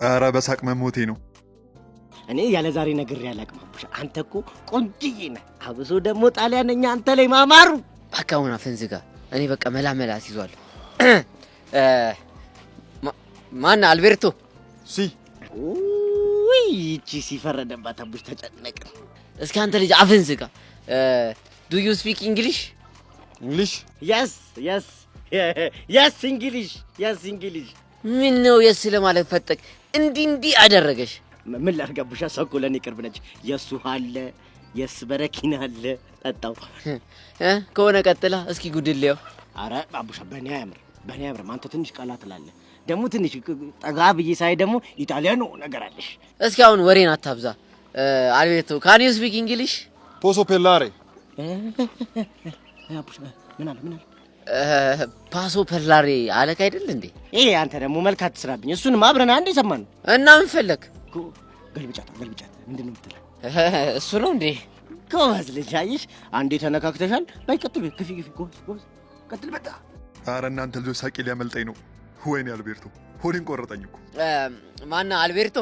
ኧረ በሳቅ መሞቴ ነው። እኔ ያለ ዛሬ ነገር ያላቅም አቡሻ። አንተ እኮ ቆንጆዬ ነህ። አብሶ ደግሞ ጣሊያንኛ አንተ ላይ ማማሩ ባካውና ፈንዝጋ እኔ በቃ መላመላ አስይዟል። ማን አልቤርቶ ሲ ውይ እቺ ሲፈረደባት አቡሽ ተጨነቅን። እስኪ አንተ ልጅ አፍን ዝጋ። ዱ ዩ ስፒክ እንግሊሽ? yes እንግሊሽ ምን ነው የስ ለማለት ፈጠቅ እንዲህ አደረገሽ? ምን ላድርግ አቡሻ፣ ሰው እኮ ለእኔ ቅርብ ነች። የሱ አለ የስ በረኪና አለ ጠጣው ከሆነ ቀጥላ እስኪ ጉድልየው። አረ አቡሻ በእኔ አያምርም። አንተ ትንሽ ቀላ ትላለህ። ደግሞ ትንሽ ጠጋ ብዬ ሳይ ደግሞ ኢጣሊያኖ ነገር አለሽ። እስኪ አሁን ወሬን አታብዛ። አልቤርቶ ካን ዩ ስፒክ እንግሊሽ? ፖሶ ፔላሬ አቡሻ ምን አለ ፓሶ ፐላሬ አለክ አይደል እንዴ? ይሄ አንተ ደግሞ መልክ አትስራብኝ። እሱንም አብረን አንዴ ሰማን እና ምን ፈለክ? ገልብጫት ምንድን ነው የምትለው? እሱ ነው እንዴ? ጎበዝ ልጅ አየሽ፣ አንዴ ተነካክተሻል። በይ ቀጥል፣ ግፊ ጎበዝ ቀጥል። በቃ ኧረ እናንተ ልጆች ሳቄ ሊያመልጠኝ ነው። ወይኔ አልቤርቶ ሆዴን ቆረጠኝ እኮ። ማና አልቤርቶ?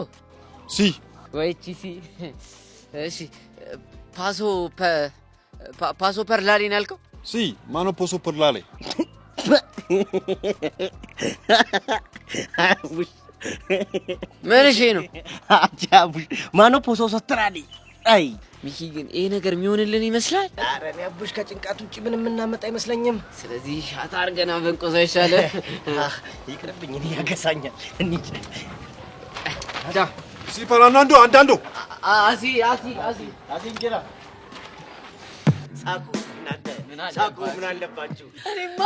ሲ ወይ ሲ እሺ ፓሶ ፐርላሪ ነው ያልከው? ሲ ማኖ ፖሶ ፐርላሬ ምን እሺ ነው አቡሽ ማኖ ፖሶ ሶስትራሊ። አይ ሚኪ ግን ይሄ ነገር የሚሆንልን ይመስላል? ኧረ እኔ አቡሽ ከጭንቃት ውጪ ምንም የምናመጣ አይመስለኝም። ስለዚህ ሻታ አድርገና በንቆዛው ይሻላል። ይቅርብኝ፣ እኔ ያገሳኛል። እንዴ ሲ ፓራናንዶ አንዳንዶ አሲ እንጀራ ሳቁ ምን አለባችሁ? እኔማ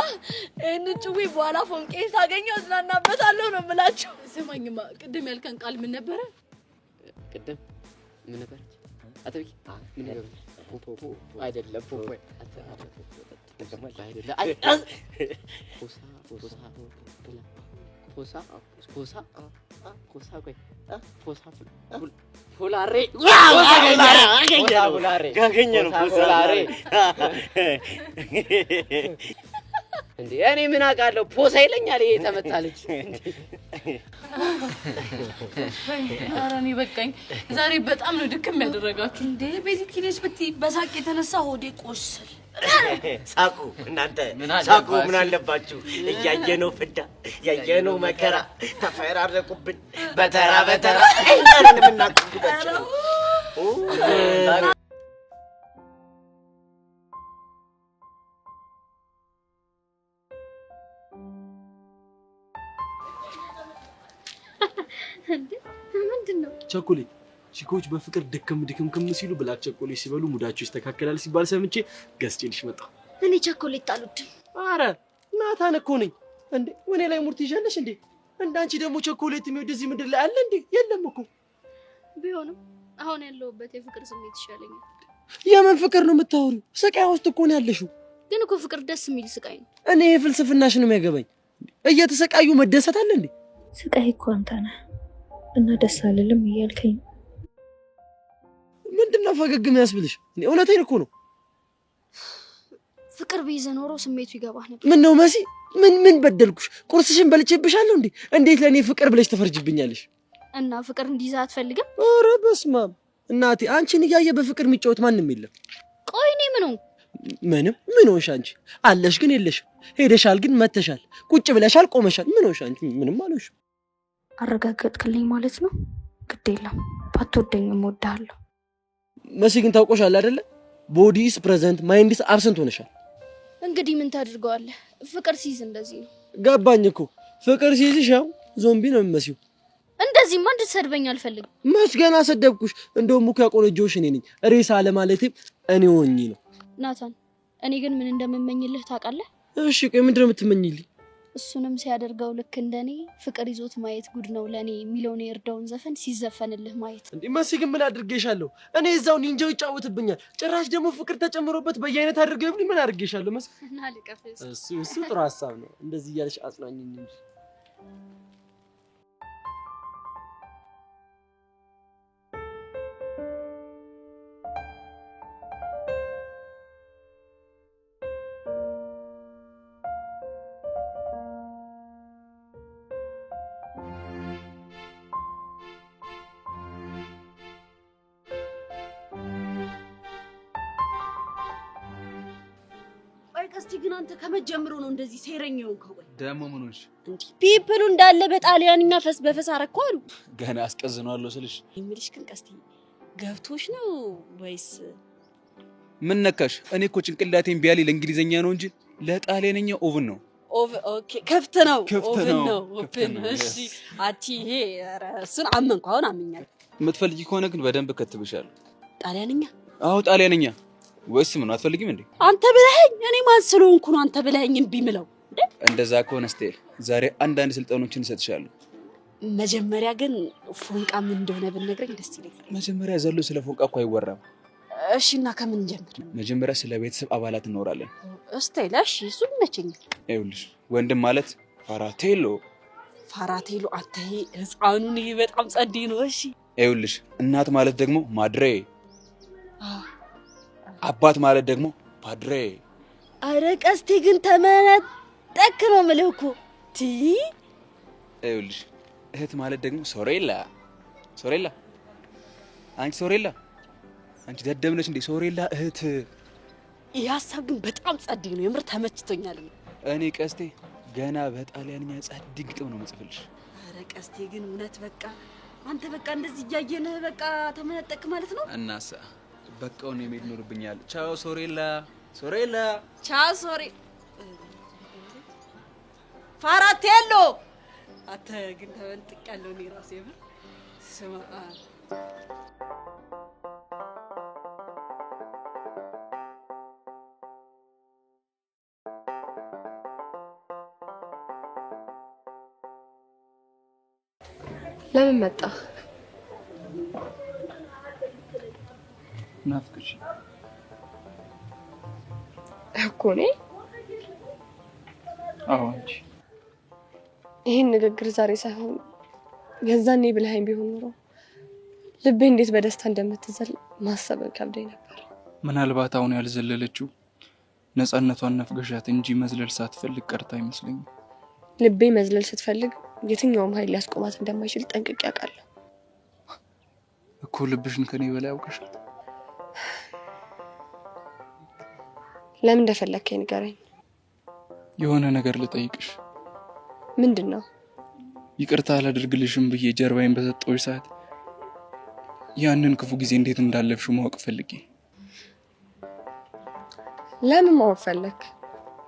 ይህንን ጭዌ በኋላ ፎንቄ ሳገኘው እዝናናበታለሁ ነው የምላችሁ። ስማኝማ ቅድም ያልከን ቃል ምን ነበረ? ቅድም ምን ነበረ? አጥብቂ ምን ነበረ? ፖፖ አይደለም ፖፖ ፖላሬ ያገኘነው ፖላሬ እንዴ! እኔ ምን አውቃለሁ? ፖሳ ይለኛል ይሄ ተመታለች። ኧረ እኔ በቃኝ። ዛሬ በጣም ነው ያደረጋችሁ። እንዴ ቤዚክሊስ ብትይ በሳቅ የተነሳ ሆዴ ቆሰል። ሳቁ እናንተ ሳቁ ምን አለባችሁ? እያየነው ፍዳ ያየነው መከራ ተፈራረቁብን በተራ እኛን የምናቆግባቸው ምንድነው? ቸኮሌት ቺኮች በፍቅር ድክም ሲሉ ብላክ ቸኮሌት ሲበሉ ሙዳቸው ይስተካከላል ሲባል ሰምቼ ገዝቼልሽ መጣሁ። እኔ ቸኮሌት አልወድም። አረ ናታን እኮ ነኝ እንዴ! ወኔ ላይ ሙርት ይዣለሽ እንዴ? እንዳንቺ ደግሞ ቸኮሌት የሚወድ እዚህ ምድር ላይ አለ እንዴ? የለም እኮ። ቢሆንም አሁን ያለሁበት የፍቅር ስሜት ይሻለኛል። የምን ፍቅር ነው የምታወሪው? ስቃይ ውስጥ እኮ ነው ያለሽው። ግን እኮ ፍቅር ደስ የሚል ስቃይ ነው። እኔ የፍልስፍናሽ ነው የሚያገባኝ። እየተሰቃዩ መደሰት አለ እንዴ? ስቃይ እኮ አንተ ነህ እና ደስ አልልም እያልከኝ ምንድነው ፈገግ የሚያስብልሽ? እውነቴን እኮ ነው። ፍቅር ቢይዘ ኖሮ ስሜቱ ይገባህ ነበር። ምን ነው መሲ? ምን በደልኩሽ? ቁርስሽን በልቼብሻለሁ እንዴ? እንዴት ለኔ ፍቅር ብለሽ ተፈርጅብኛለሽ? እና ፍቅር እንዲይዛ አትፈልግም? ኧረ በስመ አብ! እናቴ አንቺን እያየ በፍቅር የሚጫወት ማንም የለም። ቆይ እኔ ምን ሆንሽ አንቺ? አለሽ ግን የለሽም። ሄደሻል ግን መተሻል። ቁጭ ብለሻል ቆመሻል። ምን ሆንሽ አንቺ? ምንም አልሆንሽም። አረጋገጥክልኝ ማለት ነው? ግድ የለም ባትወደኝም እወድሃለሁ። መሲ ግን ታውቆሻል አይደለ? ቦዲስ ፕሬዘንት ማይንድስ አብሰንት ሆነሻል። እንግዲህ ምን ታድርገዋለህ? ፍቅር ሲይዝ እንደዚህ ነው። ገባኝ እኮ ፍቅር ሲይዝሽ ያው ዞምቢ ነው የሚመስለው። እንደዚህማ እንድትሰድበኝ አልፈልግም። መች ገና ሰደብኩሽ? እንደውም እኮ ያቆነጆሽ እኔ ነኝ። ሬሳ ለማለቴ እኔ ሆኜ ነው። ናታን እኔ ግን ምን እንደምመኝልህ ታውቃለህ? እሺ ቆይ ምንድን ነው የምትመኝልኝ? እሱንም ሲያደርገው ልክ እንደኔ ፍቅር ይዞት ማየት ጉድ ነው ለኔ የሚለውን የእርዳውን ዘፈን ሲዘፈንልህ ማየት። እንዴ መሲ ግን ምን አድርጌሻለሁ? እኔ እዛው ኒንጃው ይጫወትብኛል። ጭራሽ ደግሞ ፍቅር ተጨምሮበት በየአይነት አድርገውብኝ ምን አድርጌሻለሁ? መሲ እና ልቀፍስ። እሱ ጥሩ ሐሳብ ነው። እንደዚህ እያለሽ አጽናኝኝ እንጂ ቀስቲ ግን አንተ ከመጀመሩ ነው እንደዚህ ሴረኛ የሆንከው? ደሞ ምን ሆንሽ? ፒፕሉ እንዳለ በጣሊያንኛ ፈስ በፈስ አረኩ አሉ። ገና አስቀዝነዋለሁ ስልሽ የሚልሽ ግን ቀስቲ ገብቶሽ ነው ወይስ ምን ነካሽ? እኔ እኮ ጭንቅላቴን ቢያሊ ለእንግሊዘኛ ነው እንጂ ለጣሊያንኛ ኦቭን ነው። ኦኬ ከፍት ነው ኦቭን ነው ኦፕን። እሺ አቺ ይሄ እሱን አመንኩ። አሁን አምኛለሁ። የምትፈልጊ ከሆነ ግን በደንብ ከትብሻለሁ። ጣሊያንኛ? አዎ ጣሊያንኛ። ወይስ ምን አትፈልጊም እንዴ? አንተ ብለኸኝ እኔ ማን ስለሆንኩ ነው አንተ ብለኸኝ እምቢ ምለው? እንደዛ ከሆነ ስቴል ዛሬ አንዳንድ ስልጠኖችን እሰጥሻለሁ። መጀመሪያ ግን ፎንቃ ምን እንደሆነ ብትነግረኝ ደስ ይለኛል። መጀመሪያ ዘሎ ስለ ፎንቃ እኮ አይወራም። እሺ እና ከምን ጀምር? መጀመሪያ ስለ ቤተሰብ አባላት እናወራለን። እስቴል እሺ እሱ ይመቸኛል። ይኸውልሽ ወንድም ማለት ፋራቴሎ አንተ ህፃኑን ይሄ በጣም ጸዴ ነው። እሺ ይኸውልሽ እናት ማለት ደግሞ ማድሬ፣ አባት ማለት ደግሞ ፓድሬ። አረ ቀስቴ ግን ተመነጠቅ ነው የምልህ እኮ ቲ። ይኸውልሽ እህት ማለት ደግሞ ሶሬላ። አንቺ ሶሬላ አንቺ ደደብ ነሽ እንዴ? ሶሬላ እህት። ይህ ሀሳብ ግን በጣም ጸዴ ነው የምር ተመችቶኛል። እኔ ቀስቴ ገና በጣሊያንኛ ጸዴ ግጥም ነው የምጽፍልሽ። አረ ቀስቴ ግን እውነት በቃ አንተ በቃ እንደዚህ እያየንህ በቃ ተመነጠቅ ማለት ነው። እናሳ በቃውን የሚሄድ ኖርብኛል። ቻው ሶሬላ። ቻው ሶሬ ፋራቴሎ። አንተ ግን ተመንጥቅ ያለው እኔ ራሴ የምር ስማ። ለምን መጣ? ናፍቅሽ እኮ እኔ። አዎ አንቺ። ይሄን ንግግር ዛሬ ሳይሆን የዛኔ ብለኸኝ ቢሆን ኖሮ ልቤ እንዴት በደስታ እንደምትዘል ማሰብ ከብዶኝ ነበር። ምናልባት አሁን ያልዘለለችው ነፃነቷን ነፍገሻት እንጂ መዝለል ሳትፈልግ ቀርታ አይመስለኝም። ልቤ መዝለል ስትፈልግ የትኛውም ኃይል ሊያስቆማት እንደማይችል ጠንቅቄ አውቃለሁ እኮ። ልብሽን ከኔ በላይ ያውቅሻል። ለምን እንደፈለከኝ ንገረኝ። የሆነ ነገር ልጠይቅሽ። ምንድነው? ይቅርታ አላደርግልሽም ብዬ ጀርባዬን በሰጠሁሽ ሰዓት ያንን ክፉ ጊዜ እንዴት እንዳለፍሽው ማወቅ ፈልጌ። ለምን ማወቅ ፈለክ?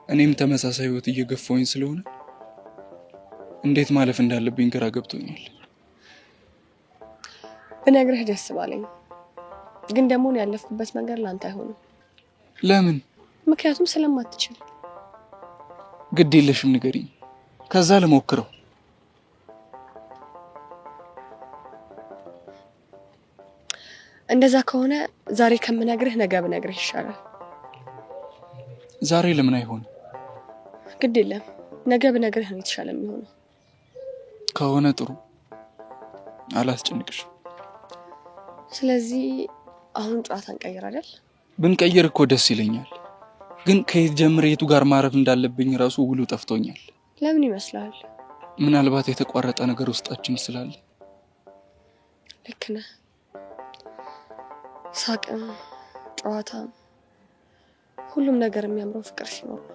እኔም ተመሳሳይ ህይወት እየገፋሁኝ ስለሆነ እንዴት ማለፍ እንዳለብኝ ግራ ገብቶኛል። ብነግርህ ደስ ባለኝ፣ ግን ደግሞ ያለፍኩበት መንገድ ላንተ አይሆንም። ለምን? ምክንያቱም ስለማትችል። ግድ የለሽም ንገሪኝ፣ ከዛ ልሞክረው። እንደዛ ከሆነ ዛሬ ከምነግርህ ነገ ብነግርህ ይሻላል። ዛሬ ለምን አይሆን? ግድ የለም ነገ ብነግርህ ነው የተሻለ የሚሆነው። ከሆነ ጥሩ፣ አላስጨንቅሽም። ስለዚህ አሁን ጨዋታ እንቀይር አይደል? ብንቀይር እኮ ደስ ይለኛል፣ ግን ከየት ጀምሬ የቱ ጋር ማረፍ እንዳለብኝ ራሱ ውሉ ጠፍቶኛል። ለምን ይመስላል? ምናልባት የተቋረጠ ነገር ውስጣችን ስላለ። ልክ ነህ። ሳቅም ጨዋታም ሁሉም ነገር የሚያምረው ፍቅር ሲኖር ነው።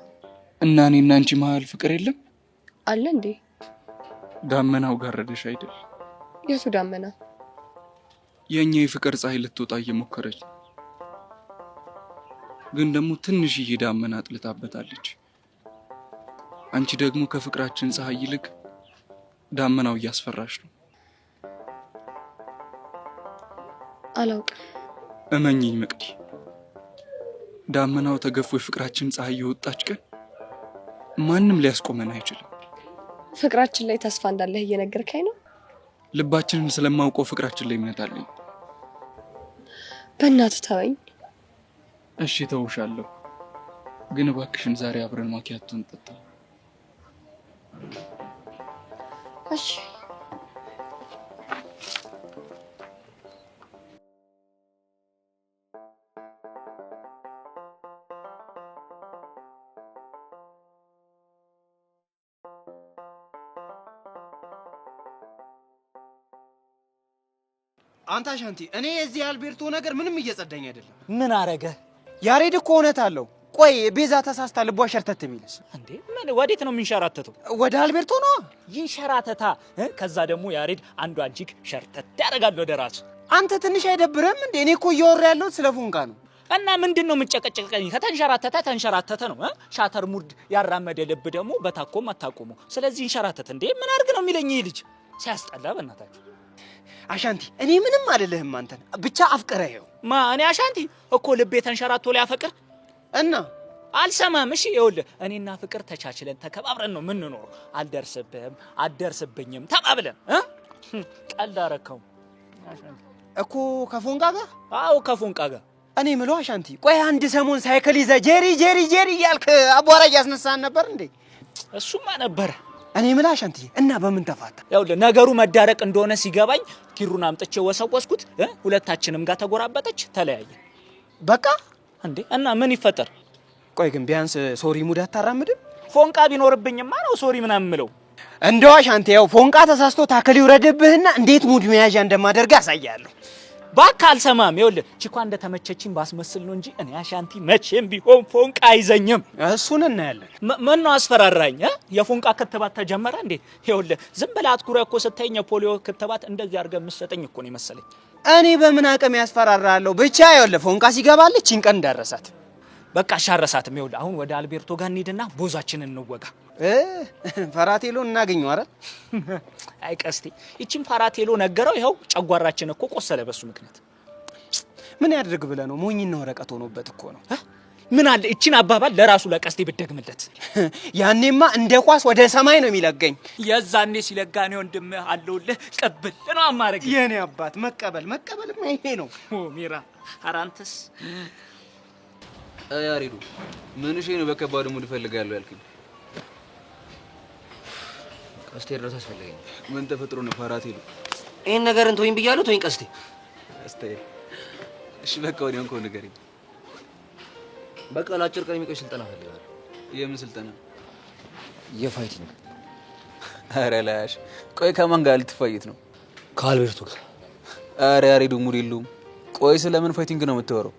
እና እኔና አንቺ መሀል ፍቅር የለም አለ እንዴ? ዳመናው ጋረደሽ አይደል? የቱ ዳመና? የኛ የፍቅር ፀሐይ ልትወጣ እየሞከረች ግን ደግሞ ትንሽዬ ዳመና አጥልታበታለች። አንቺ ደግሞ ከፍቅራችን ፀሐይ ይልቅ ዳመናው እያስፈራሽ ነው። አላውቅም። እመኚኝ መቅዲ፣ ዳመናው ተገፎ የፍቅራችን ፀሐይ የወጣች ቀን ማንም ሊያስቆመን አይችልም። ፍቅራችን ላይ ተስፋ እንዳለህ እየነገርከኝ ነው? ልባችንን ስለማውቀው ፍቅራችን ላይ እምነት አለኝ። በእናትህ ተወኝ። እሺ ተውሻለሁ፣ ግን እባክሽን ዛሬ አብረን ማኪያቶ እንጠጣ። እሺ። አንተ አሻንቲ፣ እኔ የዚህ አልቤርቶ ነገር ምንም እየጸዳኝ አይደለም። ምን አረገ? ያሬድ እኮ እውነት አለው። ቆይ ቤዛ ተሳስታ ልቧ ሸርተት የሚልስ እንዴ? ምን ወዴት ነው የሚንሸራተተው? ወደ አልቤርቶ ነው ይንሸራተታ። ከዛ ደግሞ ያሬድ አንዷን ቺክ ሸርተት ያደርጋል ወደ ራሱ። አንተ ትንሽ አይደብርም እንዴ? እኔ እኮ እያወራ ያለሁት ስለ ፎንቃ ነው። እና ምንድነው የምጨቀጨቀኝ? ከተንሸራተተ ነው። ሻተር ሙርድ ያራመደ ልብ ደግሞ በታኮም አታቆሙ። ስለዚህ ይንሸራተት እንዴ? ምን አድርግ ነው የሚለኝ ይህ ልጅ? ሲያስጠላ በእናታችሁ። አሻንቲ፣ እኔ ምንም አይደለህም። አንተን ብቻ አፍቅረኸው። እኔ አሻንቲ እኮ ልቤ ተንሸራቶ ሊያፈቅር እና አልሰማም። እሺ ይኸውልህ፣ እኔና ፍቅር ተቻችለን ተከባብረን ነው የምንኖረው። አልደርስብህም አልደርስብኝም ተባብለን ቀልድ አረከው እኮ ከፎንቃ ጋር። አዎ ከፎንቃ ጋር። እኔ ምለው አሻንቲ፣ ቆይ አንድ ሰሞን ሳይክል ይዘህ ጄሪ እያልክ አቧራ እያስነሳን ነበር እንዴ? እሱማ ነበረ። እኔ ምለው አሻንቲ፣ እና በምን ተፋታ? ይኸውልህ ነገሩ መዳረቅ እንደሆነ ሲገባኝ ኪሩን አምጥቼ ወሰወስኩት። ሁለታችንም ጋር ተጎራበጠች፣ ተለያየ። በቃ እንዴ? እና ምን ይፈጠር? ቆይ ግን ቢያንስ ሶሪ ሙድ አታራምድም? ፎንቃ ቢኖርብኝማ ነው ሶሪ ምናምን ምለው። እንደው አሻንቲ፣ ያው ፎንቃ ተሳስቶ ታክል ይውረድብህና እንዴት ሙድ መያዣ እንደማደርግ አሳያለሁ። ባካ አልሰማም። ይኸውልህ ቺኳ እንደተመቸችኝ ባስመስል ነው እንጂ እኔ አሻንቲ መቼም ቢሆን ፎንቃ አይዘኝም። እሱን እናያለን። ምን ነው አስፈራራኝ? የፎንቃ ክትባት ተጀመረ እንዴ? ይኸውልህ ዝም ብለህ አትኩረህ እኮ ስተኛ ፖሊዮ ክትባት እንደዚህ አድርገህ የምትሰጠኝ እኮ ነው የመሰለኝ። እኔ በምን አቅም ያስፈራራለሁ? ብቻ ይኸውልህ ፎንቃ ሲገባለች ይንቀን እንዳረሳት። በቃ አሻረሳትም። ይኸውልህ አሁን ወደ አልቤርቶ ጋር እንሂድና ቦዛችንን እንወጋ። ፈራቴሎ እናገኘው አይደል? አይ ቀስቴ፣ ይቺን ፈራቴሎ ነገረው። ይኸው ጨጓራችን እኮ ቆሰለ በሱ ምክንያት። ምን ያድርግ ብለህ ነው? ሞኝና ወረቀት ሆኖበት እኮ ነው። ምን አለ ይቺን አባባል ለራሱ ለቀስቴ ብትደግምለት። ያኔማ እንደ ኳስ ወደ ሰማይ ነው የሚለገኝ። የዛኔ ሲለጋኔ ወንድምህ አለውልህ ቅብል ነው አማረግ። የኔ አባት መቀበልማ ይሄ ነው። ሚራ አራንተስ ያሬዱ ምን እሺ ነው በከባዱ ሙድ ፈልጋለሁ ያልከኝ? ቀስቴ ድረስ አስፈልገኝ። ምን ተፈጥሮ ነው ፋራቴሉ? ይሄን ነገር እንተወኝ ብያለሁ። ተወኝ ቀስቴ። እሺ በቃ ወዲያውን ከሆነ ንገረኝ። በቃ ለአጭር ቀን የሚቆይ ስልጠና ፈልጋለሁ። የምን ስልጠና? የፋይቲንግ። ኧረ ላሽ። ቆይ ከማን ጋር ልትፋይት ነው? ከአልቤርቶ ጋር። ኧረ ያሬዱ ሙድ የለውም። ቆይ ስለምን ፋይቲንግ ነው የምታወራው?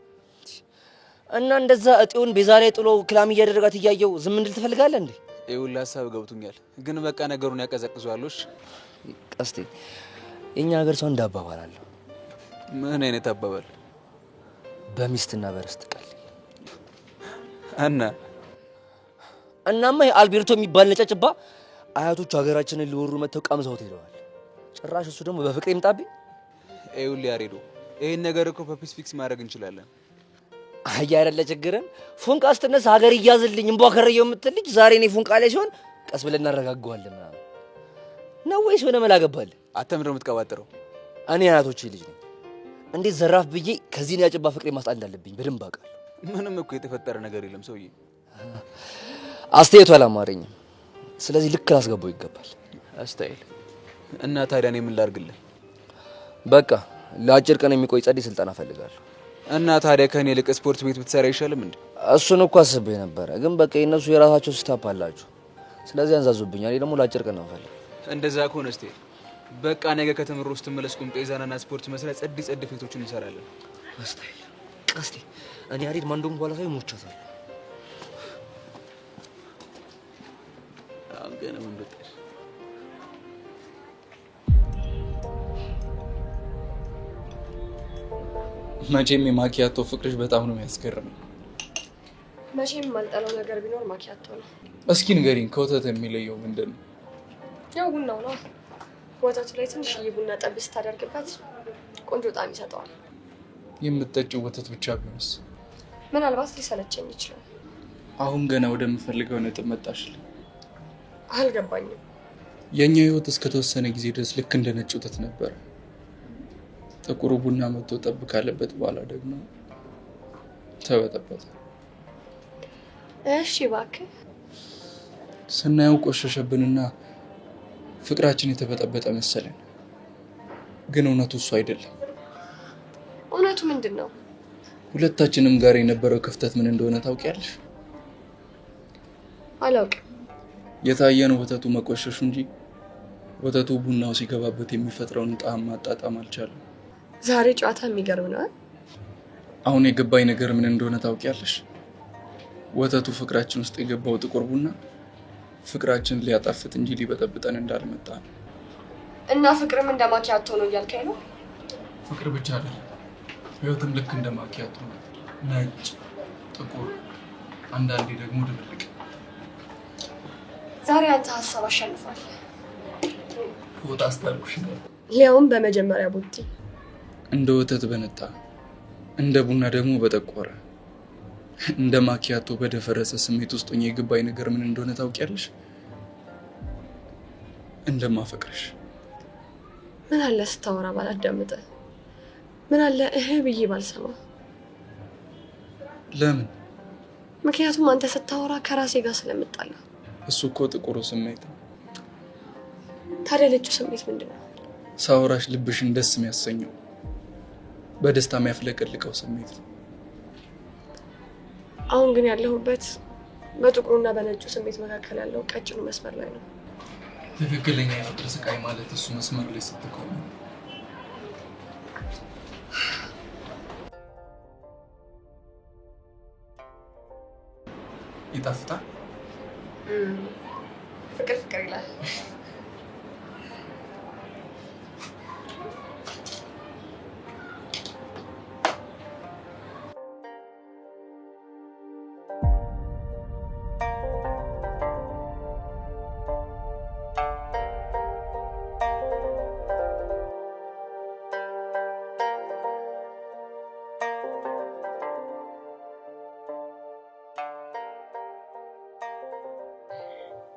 እና እንደዛ እጤውን ቤዛ ላይ ጥሎ ክላም እያደረጋት እያየው ዝም እንድል ትፈልጋለህ እንዴ? ይኸውልህ ሀሳብ ገብቶኛል፣ ግን በቃ ነገሩን ያቀዘቅዟለሽ። ቀስቴ፣ የኛ ሀገር ሰው እንዳባባል አለው። ምን አይነት አባባል? በሚስትና በርስት ቀል። እናማ አልቤርቶ የሚባል ነጨጭባ አያቶቹ ሀገራችንን ሊወሩ መተው ቀምሰውት ሄደዋል። ጭራሽ እሱ ደግሞ በፍቅር ይምጣብኝ። ይኸውልህ ያሬዶ፣ ይሄን ነገር እኮ በፒስ ፊክስ ማድረግ እንችላለን። አያ አይደለ ችግርን ፎንቃ ስትነሳ ሀገር እያዝልኝ እንቧ ከረየው የምትል ልጅ ዛሬ እኔ ፎንቃ ላይ ሲሆን ቀስ ብለን እናረጋጋዋለን ምናምን ነው ወይስ ሆነ መላ ገባልህ? አተምር የምትቀባጥረው? እኔ አያቶቼ ልጅ ነኝ። እንዴት ዘራፍ ብዬ ከዚህ ነው ያጭባ ፍቅሬ ማስጣል እንዳለብኝ በደንብ አውቃለሁ። ምንም እኮ የተፈጠረ ነገር የለም ሰውዬ። አስተያየቱ አላማረኝም። ስለዚህ ልክ ላስገባው ይገባል። አስተያየት እና ታዲያ እኔ ምን ላድርግልህ? በቃ ለአጭር ቀን የሚቆይ ጸዴ ስልጠና ፈልጋለሁ። እና ታዲያ ከኔ ልቅ ስፖርት ቤት ብትሰራ አይሻልም እንዴ? እሱን እኮ አስቤ ነበረ፣ ግን በቃ የነሱ የራሳቸው ስታፕ አላችሁ። ስለዚህ አንዛዙብኛል። ደግሞ ለአጭር ቀን ነው ፈልግ። እንደዛ ከሆነ እስቲ በቃ ነገ ከተምሮ ውስጥ ተመለስኩም ጤዛናና ስፖርት መስራት ጸድ ፌቶችን እንሰራለን። ቀስቴ እኔ ያሬድ ማን እንደሆንኩ ባላሳይ ሞቻታለሁ። ገና ምን በጠሽ መቼም የማኪያቶ ፍቅርሽ በጣም ነው የሚያስገርመኝ። መቼም የማልጠላው ነገር ቢኖር ማኪያቶ ነው። እስኪ ንገሪኝ፣ ከወተት የሚለየው ምንድን ነው? ያው ቡናው ነው። ወተቱ ላይ ትንሽዬ ቡና ጠብ ስታደርግበት ቆንጆ ጣዕም ይሰጠዋል። የምትጠጪው ወተት ብቻ ቢሆንስ? ምናልባት ሊሰለቸኝ ይችላል። አሁን ገና ወደምፈልገው ነጥብ መጣሽልኝ። አልገባኝም። የኛ ህይወት እስከተወሰነ ጊዜ ድረስ ልክ እንደ ነጭ ወተት ነበር። ጥቁሩ ቡና መጥቶ ጠብ ካለበት በኋላ ደግሞ ተበጠበጠ። እሺ እባክህ። ስናየው ቆሸሸብንና ፍቅራችን የተበጠበጠ መሰለን። ግን እውነቱ እሱ አይደለም። እውነቱ ምንድን ነው? ሁለታችንም ጋር የነበረው ክፍተት ምን እንደሆነ ታውቂያለሽ? አላውቅም። የታየን ወተቱ መቆሸሹ እንጂ ወተቱ ቡናው ሲገባበት የሚፈጥረውን ጣዕም ማጣጣም አልቻለም። ዛሬ ጨዋታ የሚገርም ነው። አሁን የገባኝ ነገር ምን እንደሆነ ታውቂያለሽ? ወተቱ ፍቅራችን ውስጥ የገባው ጥቁር ቡና ፍቅራችን ሊያጣፍጥ እንጂ ሊበጠብጠን እንዳልመጣ ነው። እና ፍቅርም እንደ ማኪያቶ ነው እያልከኝ ነው? ፍቅር ብቻ አይደለም፣ ህይወትም ልክ እንደ ማኪያቶ ነው። ነጭ፣ ጥቁር፣ አንዳንዴ ደግሞ ድብልቅ። ዛሬ አንተ ሀሳብ አሸንፏል። ወጣ አስታልኩሽ ነው። ሊያውም በመጀመሪያ ቡቲ እንደ ወተት በነጣ፣ እንደ ቡና ደግሞ በጠቆረ፣ እንደ ማኪያቶ በደፈረሰ ስሜት ውስጥ ሆኜ የገባኝ ነገር ምን እንደሆነ ታውቂያለሽ? እንደማፈቅርሽ። ምን አለ ስታወራ ባላዳምጥ? ምን አለ ብዬ ባልሰማ? ለምን? ምክንያቱም አንተ ስታወራ ከራሴ ጋር ስለምጣላ። እሱ እኮ ጥቁሩ ስሜት ነው። ታዲያ ነጩ ስሜት ምንድን ነው? ሳወራሽ ልብሽን ደስ የሚያሰኘው በደስታ የሚያፍለቀልቀው ስሜት ነው። አሁን ግን ያለሁበት በጥቁሩና በነጩ ስሜት መካከል ያለው ቀጭኑ መስመር ላይ ነው። ትክክለኛ የፍቅር ስቃይ ማለት እሱ መስመር ላይ ስትቆም ነው። ይጣፍጣል። ፍቅር ፍቅር ይላል።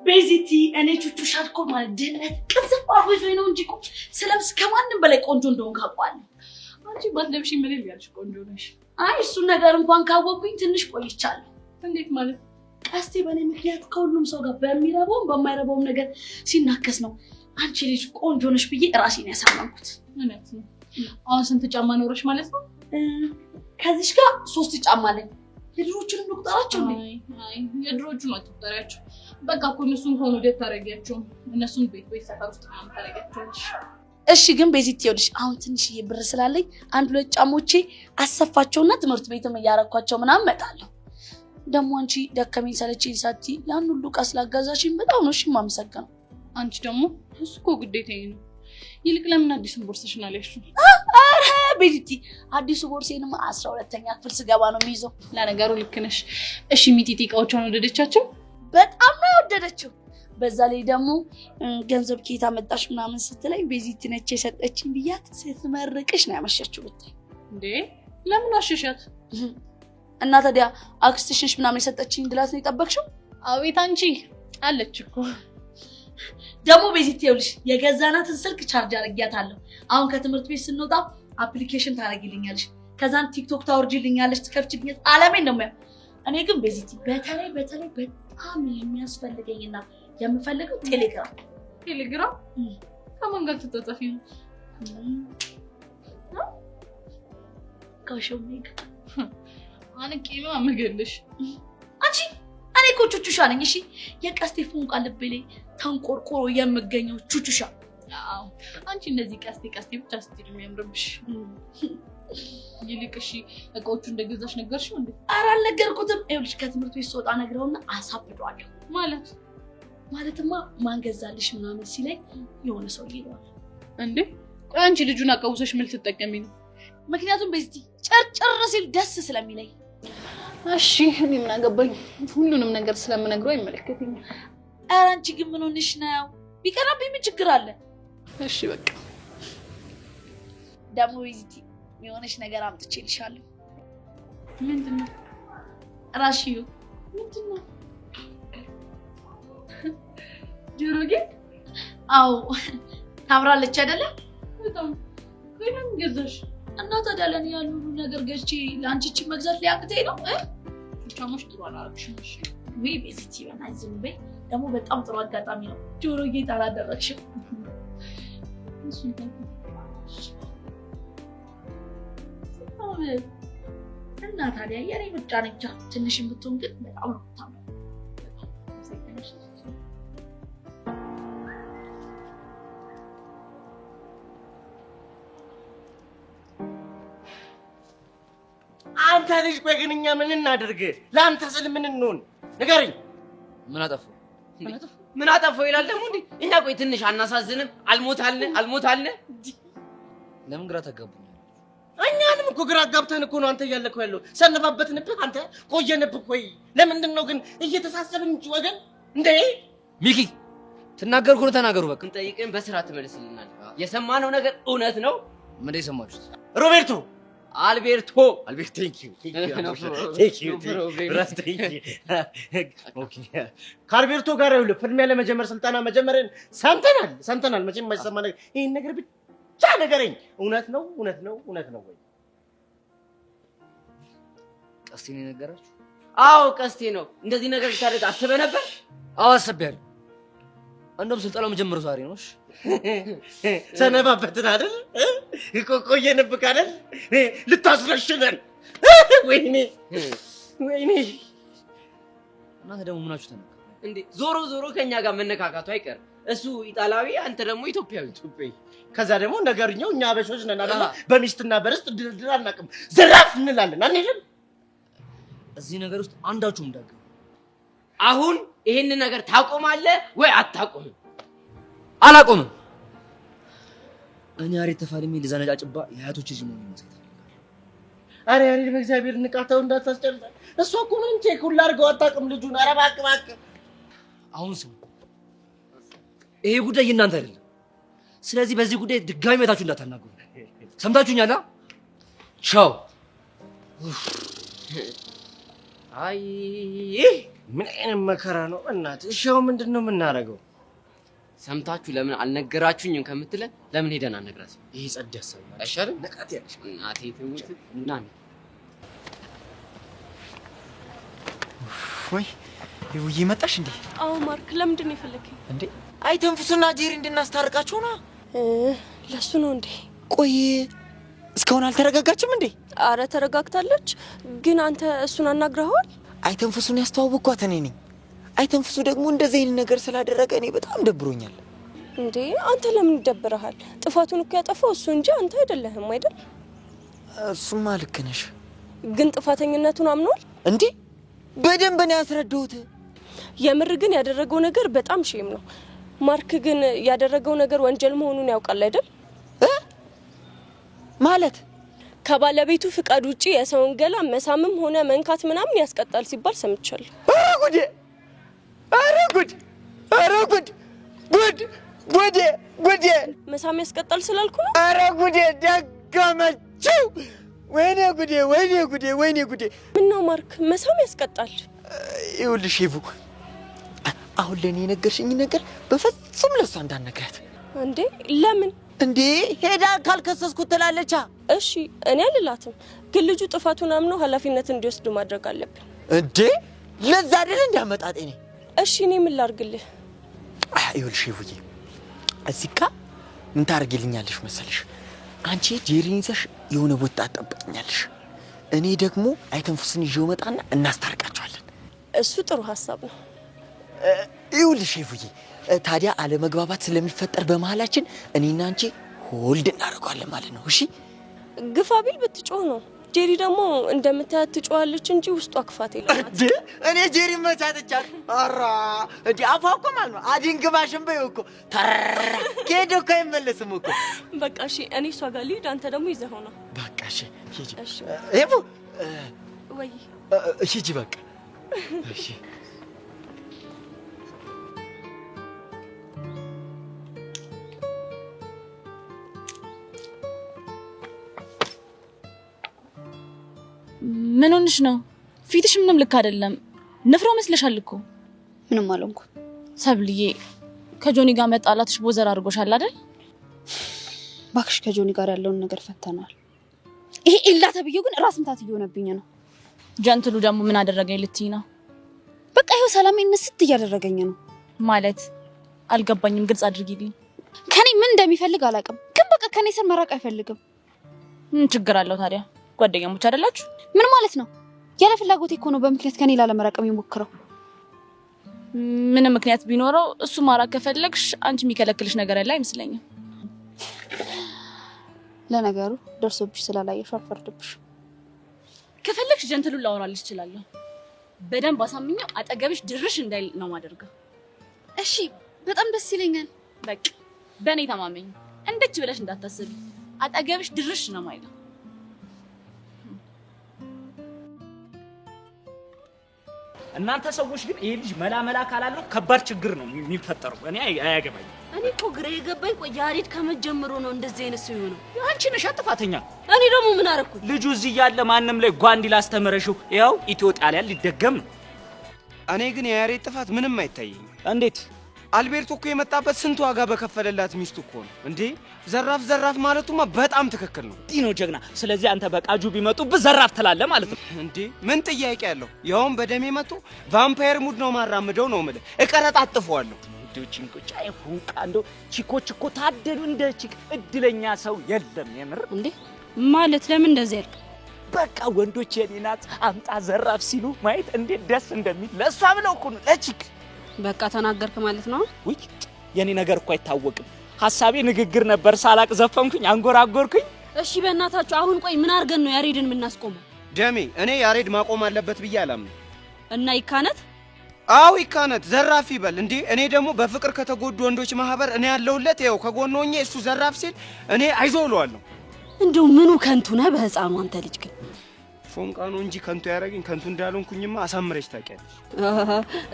ቤዚቲ እኔ ቹቹ ሻልኮ ማለት ድህነት ቅዝፍ አርጎኝ ነው እንጂ ስለምስ ከማንም በላይ ቆንጆ እንደሆን ካውቃለሁ። አንቺ ባንደብሽ ምን ይያልሽ ቆንጆ ነሽ። አይ እሱ ነገር እንኳን ካወቅኩኝ ትንሽ ቆይቻለሁ። እንዴት ማለት? ቀስቴ በኔ ምክንያት ከሁሉም ሰው ጋር በሚረባውም በማይረባውም ነገር ሲናከስ ነው አንቺ ልጅ ቆንጆ ነሽ ብዬ ራሴን ያሳመንኩት። እውነት ነው። አሁን ስንት ጫማ ኖረሽ ማለት ነው? ከዚህ ጋር 3 ጫማ አለኝ። የድሮቹን እንቁጠራቸው እንዴ? አይ የድሮቹን አትቁጠሪያቸው። በቃ እኮ እነሱን ሆኖ ደት ታረጋቸው። እነሱን ቤት ሰፈር ውስጥ ነው ታረጋቸው። እሺ ግን ቤዚት ይኸውልሽ አሁን ትንሽዬ ብር ስላለኝ 1-2 ጫሞቼ አሰፋቸውና ትምህርት ቤትም እያረኳቸው ምናምን እመጣለሁ። ደግሞ አንቺ ደከመኝ ሰለቸኝ ሳቲ ያን ሁሉ ዕቃ ስላጋዛሽኝ በጣም ነው እሺ የማመሰግነው። አንቺ ደግሞ እሱ እኮ ግዴታዬ ነው። ይልቅ ለምን አዲሱን ቦርሳሽን አልያዝሽም? አረ ቤዚቲ አዲሱ ቦርሴንም 12ኛ ክፍል ስገባ ነው የሚይዘው። ለነገሩ ልክ ነሽ። እሺ ሚጢጢ ዕቃዎቿን ወደደቻቸው? በጣም ነው የወደደችው። በዛ ላይ ደግሞ ገንዘብ ከየት አመጣሽ ምናምን ስትለኝ ቤዚቲ ነች የሰጠችኝ ብያት ስትመርቅሽ ነው ያመሸችው ብታይ። እንዴ ለምን አሸሻት? እና ታዲያ አክስትሽሽ ምናምን የሰጠችኝ እንድላት ነው የጠበቅሽው? አቤት አንቺ አለች እኮ። ደግሞ ቤዚቲ ይኸውልሽ የገዛናትን ስልክ ቻርጅ አድርጊያታለሁ። አሁን ከትምህርት ቤት ስንወጣ አፕሊኬሽን ታረጊልኛለሽ፣ ከዛን ቲክቶክ ታወርጂልኛለሽ፣ ትከፍቺልኛለሽ። አለሜን ነው የማየው። እኔ ግን ቤዚቲ በተለይ በጣም የሚያስፈልገኝና የምፈልገው ቴሌግራም። ቴሌግራም ከማን ጋር ትተጻፊ ነው? ከሸውኔግ አንቂ ነው አመገልሽ። አንቺ እኔ እኮ ቹቹሻ ነኝ። እሺ የቀስቴ ፎንቃ ልቤ ላይ ተንቆርቆሮ የምገኘው ቹቹሻ። አዎ አንቺ እንደዚህ ቀስቴ ብቻ ስትል የሚያምርብሽ። ይልቅሽ እቃዎቹ እንደገዛሽ ነገርሽው እንዴ? ኧረ አልነገርኩትም። ይኸውልሽ ከትምህርት ቤት ስወጣ ነግረውና አሳብደዋለሁ። ማለትማ ማን ገዛልሽ ምናምን ሲለኝ የሆነ ሰው ይለዋል። እንዴ አንቺ ልጁን አቀውሰሽ ምን ልትጠቀሚ ነው? ምክንያቱም በዚህ ጨርጨር ሲል ደስ ስለሚለኝ። እሺ እኔ ምን አገባኝ? ሁሉንም ነገር ስለምነግረው አይመለከተኝም። ኧረ አንቺ ግን ምን ሆነሽ ነው? ቢቀራብኝ ምን ችግር አለ? እሺ በቃ ደግሞ ቪዚቲ የሆነሽ ነገር አምጥቼልሻለሁ። ምንድነው? ራሽዩ ምንድነው? ጆሮ ጌጥ? አዎ ታምራለች አይደለ? በጣም ወይንም ገዛሽ እና ታዲያ ለኔ ያሉ ነገር ገዝቼ ለአንቺ እቺ መግዛት ሊያቅተኝ ነው? ቻሞሽ ጥሩ አላረግሽም። እሺ ወይ ቪዚቲ በእናትሽ ዝም በይ። ደግሞ በጣም ጥሩ አጋጣሚ ነው። ጆሮ ጌጥ አላደረግሽም። እሺ እና ታዲያ የኔ ምርጫ ነች። ትንሽም ብትሆን ግን በጣም ነው ታምሩ። አንተ ልጅ ቆይ ግን እኛ ምን እናድርግ? ለአንተ ስል ምን እንሆን ንገረኝ። ምን አጠፋው ይላል ደግሞ እንዴ? እኛ ቆይ ትንሽ አናሳዝንም? አልሞታልን? ለምን ግራ ተጋቡ? እኛንም እኮ ግራ አጋብተን እኮ ነው አንተ እያለከው ያለው። ሰነባበትንብህ አንተ ቆየንብህ። ቆይ ለምንድን ነው ግን እየተሳሰብን እንጂ ወገን እንዴ? ሚኪ ትናገርኩ ነው ተናገሩ። በቃ እንጠይቅን በስራ ትመልስልናል። የሰማነው ነገር እውነት ነው? ምን የሰማችሁት? ሮቤርቶ አልቤርቶ ቴንክ ዩ ከአልቤርቶ ጋር ይኸውልህ ፍልሚያ ለመጀመር ስልጠና መጀመርን ሰምተናል። መቼም የማይሰማ ነገር ይሄን ነገር ብቻ ነገረኝ። እውነት ነው ወይ? ቀስቴ ነው የነገራችሁ? አዎ ቀስቴ ነው። እንደዚህ ነገር ልታደርግ አስበህ ነበር? አዎ አስቤያለሁ። እንደውም ስልጠናው መጀመሩ ዛሬ ነው። እሺ ሰነባበትን አይደል? ቆየንብህ አይደል? ልታስረሽነን። ወይኔ እናንተ ደግሞ ምናችሁ ተነካ እንዴ? ዞሮ ከኛ ጋር መነካካቱ አይቀርም። እሱ ኢጣሊያዊ፣ አንተ ደግሞ ኢትዮጵያዊ። ከዛ ደግሞ ነገርኛው እኛ አበሾች ነን አይደል? በሚስትና በርስት ድርድር አናውቅም። ዘራፍ እንላለን አንልም? እዚህ ነገር ውስጥ አንዳችሁም እንዳገሩ። አሁን ይሄን ነገር ታቆማለህ ወይ አታቆምም? አላቆምም። እኔ አሬት ተፋልሜ ለዛነጫጭባ የአያቶች ልጅ ነው የሚመስለው። አሬ በእግዚአብሔር ንቃተው እንዳታስጨርሳ። እሷ እኮ ምንም ቼክ ሁሉ አድርገው አታውቅም ልጁን። ኧረ እባክህ አሁን ስሙ፣ ይሄ ጉዳይ የእናንተ አይደለም። ስለዚህ በዚህ ጉዳይ ድጋሚ መታችሁ እንዳታናገሩ። ሰምታችሁኛል? ቻው። አይ ምን አይነት መከራ ነው እናትህ። እሺ አሁን ምንድን ነው የምናደርገው? ሰምታችሁ ለምን አልነገራችሁኝም ከምትለን ለምን ሄደን አልነግራት? ይሄ ጸድ ያሰብናል። አይሻልም? ነቃት ያለሽ እናቴ ትሙት እና ወይ ይውይ መጣሽ እንዴ? አዎ ማርክ፣ ለምንድን ነው የፈለከኝ? እንዴ አይተንፍሱና ጄሪ እንድናስታርቃቸው ነው። ለሱ ነው እንዴ? ቆይ እስካሁን አልተረጋጋችም እንዴ? አረ ተረጋግታለች። ግን አንተ እሱን አናግረኸዋል? አይተንፍሱን ያስተዋወቅኳት እኔ ነኝ። አይተንፍሱ ደግሞ እንደዚህ አይነት ነገር ስላደረገ እኔ በጣም ደብሮኛል። እንዴ አንተ ለምን ይደብረሃል? ጥፋቱን እኮ ያጠፋው እሱ እንጂ አንተ አይደለህም አይደል? እሱማ ልክ ነሽ። ግን ጥፋተኝነቱን አምኗል እንዴ? በደንብ ነው ያስረዳሁት። የምር ግን ያደረገው ነገር በጣም ሼም ነው። ማርክ ግን ያደረገው ነገር ወንጀል መሆኑን ያውቃል አይደል? ማለት ከባለቤቱ ፍቃድ ውጪ የሰውን ገላ መሳምም ሆነ መንካት ምናምን ያስቀጣል ሲባል ሰምቻለሁ። ኧረ ጉድ! መሳም ያስቀጣል ስላልኩ ነው። ኧረ ጉዴ ደገመችው። ወይኔ ጉዴ! ምነው ማርክ መሳም ያስቀጣል? ይኸውልሽ ሼፉ፣ አሁን ለኔ የነገርሽኝ ነገር በፍጹም ለሷ እንዳትነግራት። እንዴ ለምን? እንዴ ሄዳ ካልከሰስኩት ትላለቻ። እሺ እኔ አልላትም፣ ግን ልጁ ጥፋቱን አምኖ ኃላፊነት እንዲወስድ ማድረግ አለብን። እንዴ ለዛ አይደል እንዲያመጣጤ ነኝ። እሺ እኔ ምን ላድርግልህ? ይኸውልሽ ሼፉዬ፣ እዚህ ጋ ምን ታደርጊልኛለሽ መሰለሽ? አንቺ ጄሪን ይዘሽ የሆነ ቦታ አጠብቅኛለሽ፣ እኔ ደግሞ አይተንፍስን ይዤው መጣና እናስታርቃቸዋለን። እሱ ጥሩ ሀሳብ ነው። ይኸውልሽ ሼፉዬ፣ ታዲያ አለመግባባት ስለሚፈጠር በመሀላችን እኔና አንቺ ሆልድ እናደርገዋለን ማለት ነው። እሺ ግፋ ቢል ብትጮህ ነው። ጄሪ ደግሞ እንደምታያት ትጮሃለች እንጂ ውስጧ ክፋት የለም። እኔ ጄሪ መቻተቻት አራ እንዴ አፋቆ ማለት ነው። አዲን ግባሽን በይው እኮ ተራ ከሄደ እኮ አይመለስም እኮ። በቃ እሺ፣ እኔ እሷ ጋር ልሂድ፣ አንተ ደግሞ ይዘኸው ነው። በቃ እሺ ሂጂ። እሺ ኤቡ ወይ ሂጂ በቃ እሺ። ምን ሆነሽ ነው? ፊትሽ ምንም ልክ አይደለም። ንፍሮ መስለሻል እኮ። ምንም አልሆንኩ። ሰብልዬ ከጆኒ ጋር መጣላትሽ ቦዘር አድርጎሻል አይደል? ባክሽ ከጆኒ ጋር ያለውን ነገር ፈተናል። ይሄ ኢላ ተብዬው ግን ራስ ምታት እየሆነብኝ ነው። ጀንትሉ ደግሞ ምን አደረገኝ ልትይ ነው? በቃ ይሄው ሰላሜን ንስት እያደረገኝ ነው። ማለት አልገባኝም፣ ግልጽ አድርጊልኝ። ከኔ ምን እንደሚፈልግ አላውቅም፣ ግን በቃ ከኔ ስር መራቅ አይፈልግም። ምን ችግር አለው ታዲያ? ጓደኛሞች አይደላችሁ? ምን ማለት ነው? ያለ ፍላጎቴ እኮ ነው በምክንያት ከኔ ላለመራቅ የሚሞክረው። ምንም ምክንያት ቢኖረው እሱ ማራቅ ከፈለግሽ አንቺ የሚከለክልሽ ነገር ያለ አይመስለኝም። ለነገሩ ደርሶብሽ ስላላየሽ አልፈርድብሽ። ከፈለግሽ ጀንትሉን ላወራልሽ እችላለሁ። በደንብ አሳምኘው አጠገብሽ ድርሽ እንዳይል ነው ማደርገው። እሺ በጣም ደስ ይለኛል። በቃ በእኔ ተማመኝ። እንደች ብለሽ እንዳታስቢ። አጠገብሽ ድርሽ ነው ማይለው። እናንተ ሰዎች ግን ይሄ ልጅ መላ ካላለው ከባድ ችግር ነው የሚፈጠረው። እኔ አያገባኝም። እኔ እኮ ግራ የገባኝ ቆይ ያሬድ ከመጀመሩ ነው እንደዚህ አይነት ሰው የሆነው። አንቺ ነሽ ጥፋተኛ። እኔ ደግሞ ምን አደረኩኝ? ልጁ እዚህ ያለ ማንም ላይ ጓንዲ ላስተምረሽው ያው ኢትዮ ጣሊያን ሊደገም ነው። እኔ ግን የያሬድ ጥፋት ምንም አይታየኝም። እንዴት? አልቤርቶ እኮ የመጣበት ስንት ዋጋ በከፈለላት ሚስቱ እኮ ነው እንዴ። ዘራፍ ማለቱማ በጣም ትክክል ነው። ዲ ነው ጀግና። ስለዚህ አንተ በቃጁ ቢመጡብህ ዘራፍ ትላለህ ማለት ነው እንዴ? ምን ጥያቄ አለው? ያውም በደሜ መጥቶ ቫምፓየር ሙድ ነው ማራምደው ነው የምልህ። እቀረጣጥፈዋለሁ። ዶቺን ቁጫ ይሁቃ እንደው ቺኮች እኮ ታደሉ እንደ ቺክ እድለኛ ሰው የለም። የምር እንዴ ማለት ለምን እንደዚህ ያልክ? በቃ ወንዶች የኔ ናት አምጣ ዘራፍ ሲሉ ማየት እንዴት ደስ እንደሚል ለሷ ብለው እኮ ነው ለቺክ። በቃ ተናገርክ ማለት ነው። ውይ የኔ ነገር እኮ አይታወቅም። ሐሳቤ ንግግር ነበር። ሳላቅ ዘፈንኩኝ፣ አንጎራጎርኩኝ። እሺ በእናታችሁ አሁን ቆይ ምን አድርገን ነው ያሬድን የምናስቆመው? ደሜ እኔ ያሬድ ማቆም አለበት ብዬ አላምንም። እና ይካነት? አው ይካነት ዘራፍ ይበል እንዴ። እኔ ደግሞ በፍቅር ከተጎዱ ወንዶች ማህበር እኔ ያለሁለት ይኸው ከጎን ሆኜ እሱ ዘራፍ ሲል እኔ አይዞለዋለሁ። እንደው ምኑ ከንቱ ነህ በህፃኑ አንተ ልጅ ግን። ፎንቃ ነው እንጂ ከንቱ ያደረገኝ ከንቱ እንዳልሆንኩኝማ አሳምረሽ ታውቂያለሽ።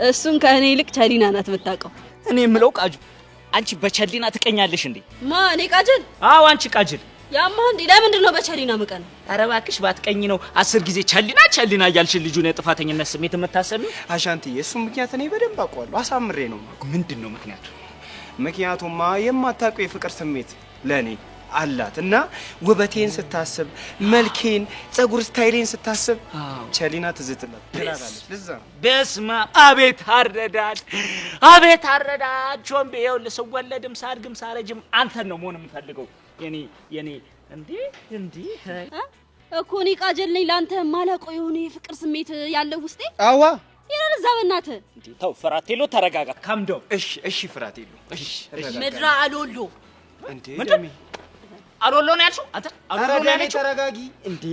እሱን ከእኔ ይልቅ ቸሊና ናት የምታውቀው። እኔ የምለው ቃጁ አንቺ በቸሊና ትቀኛለሽ እንዴ? ማ እኔ ቃጅል? አዎ አንቺ ቃጅል። ያማ እንዴ ለምንድን ነው በቸሊና መቀን? ኧረ እባክሽ ባትቀኝ ነው 10 ጊዜ ቸሊና እያልሽ ልጁን የጥፋተኝነት ስሜት የምታሰሚው። አሻንቲዬ እሱን ምክንያት እኔ በደንብ አውቀዋለሁ። አሳምሬ ነው የማውቀው። ምንድን ነው ምክንያቱ? ምክንያቱማ የማታውቀው የፍቅር ስሜት ለኔ አላት እና ውበቴን ስታስብ መልኬን ጸጉር ስታይሌን ስታስብ ቸሊና ትዝትላት ትላለች። ለዛ በስማ አቤት አረዳድ ቾምቤ ይኸውልህ ስወለድም ሳድግም ሳረጅም አንተን ነው መሆን የምፈልገው። የኔ እንዴ እኮ እኔ ቃጀል ነኝ ለአንተ ማላውቀው የሆነ የፍቅር ስሜት ያለው ውስጤ። አዋ ይሄን እዛ በእናትህ እንዴ ተው ፍራቴሎ ተረጋጋ። ካምዶ እሺ ፍራቴሎ እሺ ምድራ አሎሎ እንዴ ደሜ አሎሎ ነው ያልሽው አንተ? አሎሎ ነው ያልሽው? ተረጋጊ እንዴ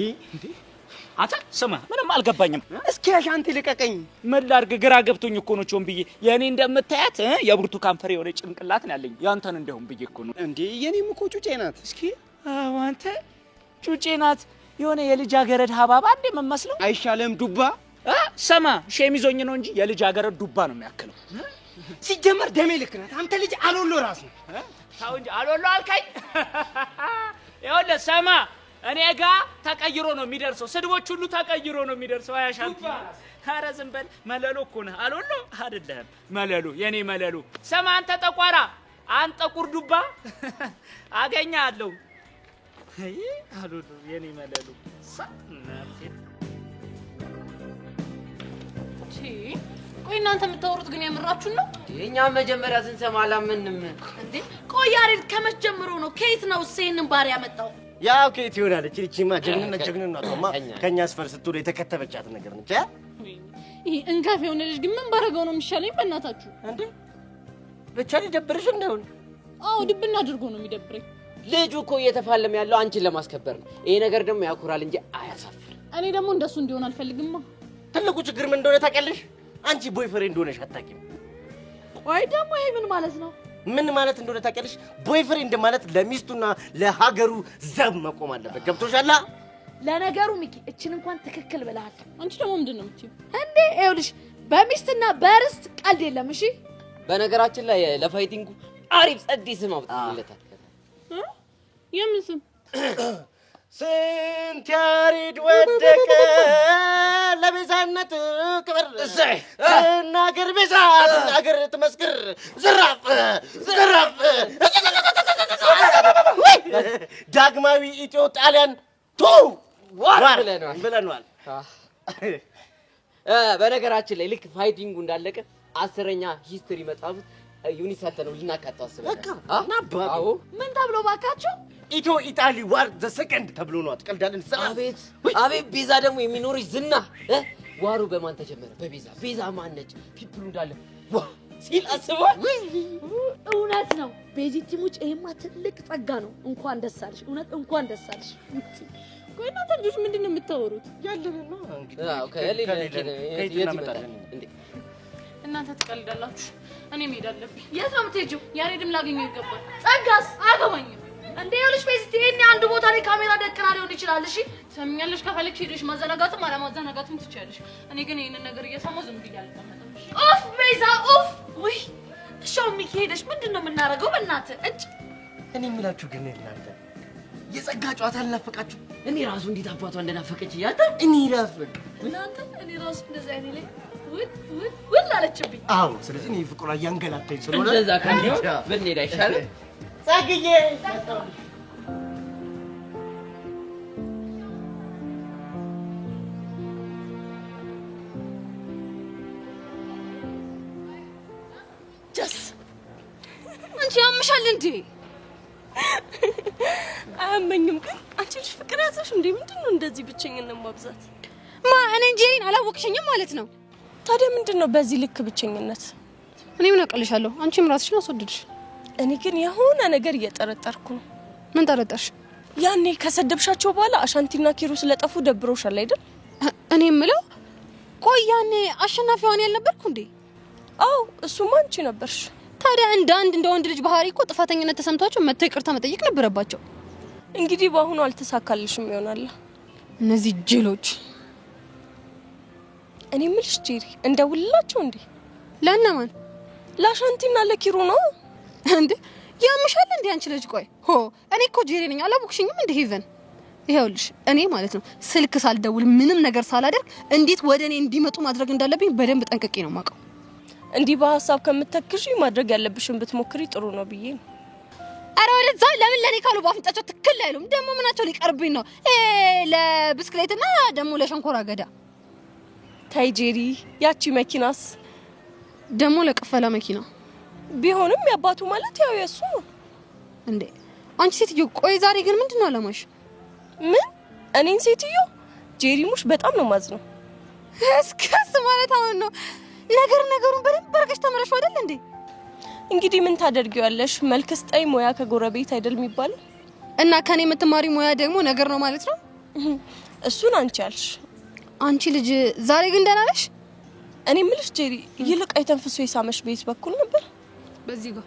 አንተ ስማ ምንም አልገባኝም። እስኪ አሻንቲ ልቀቀኝ። ምን ላድርግ ግራ ገብቶኝ እኮ ነው ቾምብዬ። የኔ እንደምታያት የብርቱካን ፍሬ የሆነ ጭንቅላት ነው ያለኝ። ያንተን እንደውም ብዬ እኮ ነው እንዴ። የኔም እኮ ጩጬ ናት። እስኪ አዎ አንተ ጩጬ ናት የሆነ የልጃገረድ ሀባባ እንደ መመስለው አይሻለም ዱባ። ሰማ ሸሚዞኝ ነው እንጂ የልጃገረድ ዱባ ነው የሚያክለው። ሲጀመር ደሜ ልክ ናት። አንተ ልጅ አሎሎ ራስ ነው። ታው እንጂ አሎሎ አልከኝ። ይኸውልህ ሰማ እኔ ጋ ተቀይሮ ነው የሚደርሰው። ስድቦች ሁሉ ተቀይሮ ነው የሚደርሰው። አያሻንቲ ኧረ ዝም በል መለሎ እኮ ነህ። አሎሎ አይደለም መለሎ፣ የኔ መለሎ። ሰማ አንተ ጠቋራ፣ አንተ ጥቁር ዱባ አገኛለሁ። አይ አሎሎ የኔ መለሎ ቆይ እናንተ የምታወሩት ግን የምራችሁን ነው? እኛ መጀመሪያ ስንሰማ አላመንም እንዴ። ቆይ ያሬድ ከመጀመሩ ነው ከየት ነው ይሄንን ባሪያ ያመጣው? ያው ከየት ይሆናል? እቺማ ጀግንነቷማ ከኛ አስፈር ስትውል የተከተበቻት ነገር ነች። ይሄ እንካፍ የሆነ ልጅ ግን ምን ባረገው ነው የሚሻለኝ? በእናታችሁ እንዴ ብቻ ሊደብርሽ እንደሆነ። አዎ ድብና አድርጎ ነው የሚደብረኝ። ልጁ እኮ እየተፋለም ያለው አንቺን ለማስከበር ነው። ይሄ ነገር ደግሞ ያኩራል እንጂ አያሳፍር። እኔ ደግሞ እንደሱ እንዲሆን አልፈልግማ። ትልቁ ችግር ምን እንደሆነ ታውቂያለሽ? አንቺ ቦይፍሬንድ እንደሆነሽ አታውቂም። ቆይ ደግሞ ይሄ ምን ማለት ነው? ምን ማለት እንደሆነ ታውቂያለሽ? ቦይፍሬንድ ማለት ለሚስቱና ለሀገሩ ዘብ መቆም አለበት። ገብቶሻል? ለነገሩ ሚኪ እችን እንኳን ትክክል ብለሃል። አንቺ ደግሞ ምንድነው የምትይው እንዴ? ይኸውልሽ በሚስትና በርስት ቀልድ የለም። እሺ በነገራችን ላይ ለፋይቲንጉ አሪፍ ጸዲ ስም አውጥተንለታል። የምን ስም? ስንት ያሬድ ወደቀ ለቤዛነት ክብር ትናገር ቤዛ ትናገር ትመስክር ዝራፍ ዝራፍ ዳግማዊ ኢትዮ ጣሊያን ቱ ዋር ብለናል። በነገራችን ላይ ልክ ፋይቲንጉ እንዳለቀ 10ኛ ሂስትሪ መጽሐፍ ዩኒሰት ነው ልናካተው አስበናል። አዎ ምን ተብሎ ባካችሁ? ኢትዮ ኢጣሊ ዋር ዘ ሰከንድ ተብሎ ነው። አትቀልዳለን። አቤት አቤት! ቤዛ ደግሞ የሚኖርሽ ዝና ዋሩ በማን ተጀመረ? በቤዛ። ቤዛ ማን ነች? ፒፕሉ እንዳለ ዋ ሲል አስበዋል። እውነት ነው ቤዚቲ ሙጭ። ይሄማ ትልቅ ጸጋ ነው። እንኳን ደስ አለሽ። እውነት እንኳን ደስ አለሽ። ቆይ እናንተ ልጆች ምንድን ነው የምታወሩት? ያለንና እንግዲህ ከየት ይመጣል እንዴ? እናንተ ትቀልዳላችሁ። እኔ መሄድ አለብኝ። የት ነው የምትሄጂው? ያሬድም ላገኘው ይገባል። ጸጋስ አያገባኝም። እንዴ ይኸውልሽ ቤዚቲ ይሄኔ አንድ ቦታ ላይ ካሜራ ደቅና ሊሆን ይችላል። እሺ ሰምኛለሽ። ከፈለግሽ ሄደሽ ማዘናጋትም አለማዘናጋትም ትችያለሽ። እኔ ግን ይሄንን ነገር እየሰማሁ ዝም ብዬ አልቀመጥም። ኦፍ ቤዛ ኦፍ። ወይ እሻው ሚኪ ሄደሽ ምንድን ነው የምናደርገው? በእናትህ እጭ። እኔ የምላችሁ ግን እናንተ የጸጋ ጨዋታ አልናፈቃችሁ? እኔ ራሱ እንዴት አባቷ እንደናፈቀች እያለ እኔ ናፈቅ እናንተ እኔ ራሱ እንደዚህ አይኔ ላይ ውል አለችብኝ። አዎ ስለዚህ እኔ ፍቅሯ እያንገላታኝ ስለሆነ እንደዛ ከሚሆን ብንሄድ አይሻልም? ጸግዬ ጀስ አንቺ ያምሻል እንዴ? አያመኝም። ግን አንቺ ልጅ ፍቅር ያዘሽ እንዴ? ምንድነው እንደዚህ ብቸኝነት ማብዛት? እኔ እንጂ አላወቅሽኝም ማለት ነው። ታዲያ ምንድነው በዚህ ልክ ብቸኝነት? እኔ ምን አውቅልሻለሁ? አንቺም ራስሽን አስወድድሽ። እኔ ግን የሆነ ነገር እየጠረጠርኩ ነው። ምን ጠረጠርሽ? ያኔ ከሰደብሻቸው በኋላ አሻንቲና ኪሩ ስለጠፉ ደብሮሻል አይደል? እኔ የምለው ቆይ ያኔ አሸናፊዋን ያልነበርኩ እንዴ? አዎ እሱማ አንቺ ነበርሽ። ታዲያ እንደ ወንድ ልጅ ባህሪ እኮ ጥፋተኝነት ተሰምቷቸው መተው ይቅርታ መጠየቅ ነበረባቸው። እንግዲህ በአሁኑ አልተሳካልሽም ይሆናል። እነዚህ ጅሎች። እኔ የምልሽ ጄሪ እንደውልላቸው እንዴ? ለእነማን? ለአሻንቲና ለኪሩ ነው እንዴ? ያምሻል እንዴ አንቺ ልጅ? ቆይ ሆ እኔ እኮ ጄሪ ነኝ። አላወቅሽኝም እንዴ? ሄቨን ይኸውልሽ እኔ ማለት ነው ስልክ ሳልደውል ምንም ነገር ሳላደርግ እንዴት ወደ እኔ እንዲመጡ ማድረግ እንዳለብኝ በደንብ ጠንቅቄ ነው የማውቀው። እንዲህ በሐሳብ ከምትተክዢ ማድረግ ያለብሽን ብትሞክሪ ጥሩ ነው ብዬ ነው። አረ ወደዛ ለምን ለኔ ካሉ ባፍንጫቸው ትክክል አይሉም። ደግሞ ምናቸው ሊቀርብኝ ነው? ለብስክሌትና ደግሞ ለሸንኮራ አገዳ። ታይ ጄሪ፣ ያቺ መኪናስ ደግሞ ለቅፈላ መኪና ቢሆንም ያባቱ ማለት ያው የሱ ነው እንዴ? አንቺ ሴትዮ ቆይ ዛሬ ግን ምንድነው አላማሽ? ምን እኔን ሴትዮ? ጄሪ ሙሽ በጣም ነው ማዝነው። እስከስ ማለት አሁን ነው ነገሩን በደንብ አድርገሽ ተመረሽው አይደል እንዴ? እንግዲህ ምን ታደርጊዋለሽ? መልክ ስጠይ ሙያ ከጎረቤት አይደል የሚባል እና ከኔ የምትማሪ ሙያ ደግሞ ነገር ነው ማለት ነው። እሱን አንቺ አልሽ። አንቺ ልጅ ዛሬ ግን ደህና ነሽ? እኔ የምልሽ ጄሪ ይልቅ አይተንፍሱ የሳመሽ ቤት በኩል ነበር በዚህ ጋር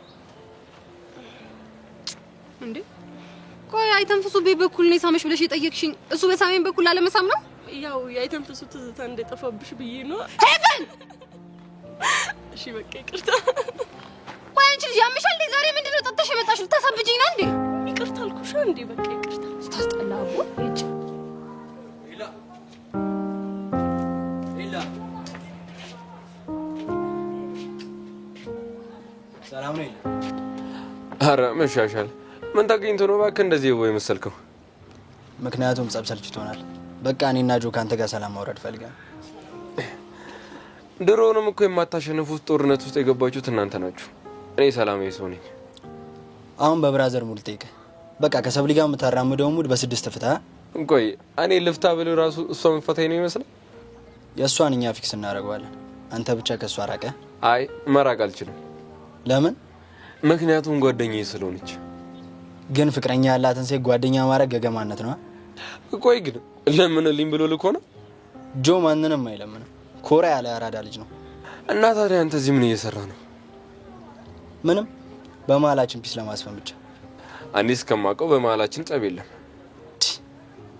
እንዴ? ቆይ አይተንፍሱ ቤት በኩል ነው የሳመሽ ብለሽ የጠየቅሽኝ እሱ በሳሜን በኩል አለመሳም ነው? ያው የአይተንፍሱ ትዝታ እንደጠፋብሽ ብዬ ነው። ሄቨን እሺ በቃ ይቅርታ። ቆይ አንቺ ልጅ ያምሻል እንዴ? ዛሬ ምንድነው ጠጥተሽ የመጣሽው? ታሳብጂኝ ነው እንዴ? ይቅርታ አልኩሽ እንዴ? በቃ ይቅርታ። ስታስጠላው እጭ ሰላም ነው። አረ መሻሻል ምን ታገኝቶ ነው እባክህ እንደዚህ ወይ መሰልከው? ምክንያቱም ጸብ ሰልችቶናል። በቃ እኔና ጆ ካንተ ጋር ሰላም ማውረድ ፈልገን። ድሮውንም እኮ የማታሸንፉት ጦርነት ውስጥ የገባችሁት እናንተ ናችሁ። እኔ ሰላማዊ ሰው ነኝ። አሁን በብራዘር ሙድ ጠይቀ በቃ ከሰብሊ ጋር የምታራምደው ሙድ በስድስት ፍታ። ቆይ እኔ ልፍታ ብል ራሱ እሷ መፈታኝ ነው ይመስል። የእሷን እኛ ፊክስ እናደርገዋለን። አንተ ብቻ ከእሷ ራቀ። አይ መራቅ አልችልም። ለምን? ምክንያቱም ጓደኛዬ ስለሆነች። ግን ፍቅረኛ ያላትን ሴት ጓደኛ ማድረግ ገገማነት ነው። ቆይ ግን ለምንልኝ ብሎ ልኮ ነው? ጆ ማንንም አይለምንም። ኮራ ያለ አራዳ ልጅ ነው። እና ታዲያ አንተ እዚህ ምን እየሰራ ነው? ምንም፣ በመሀላችን ፒስ ለማስፈን ብቻ። እኔ እስከማውቀው በመሀላችን ጸብ የለም።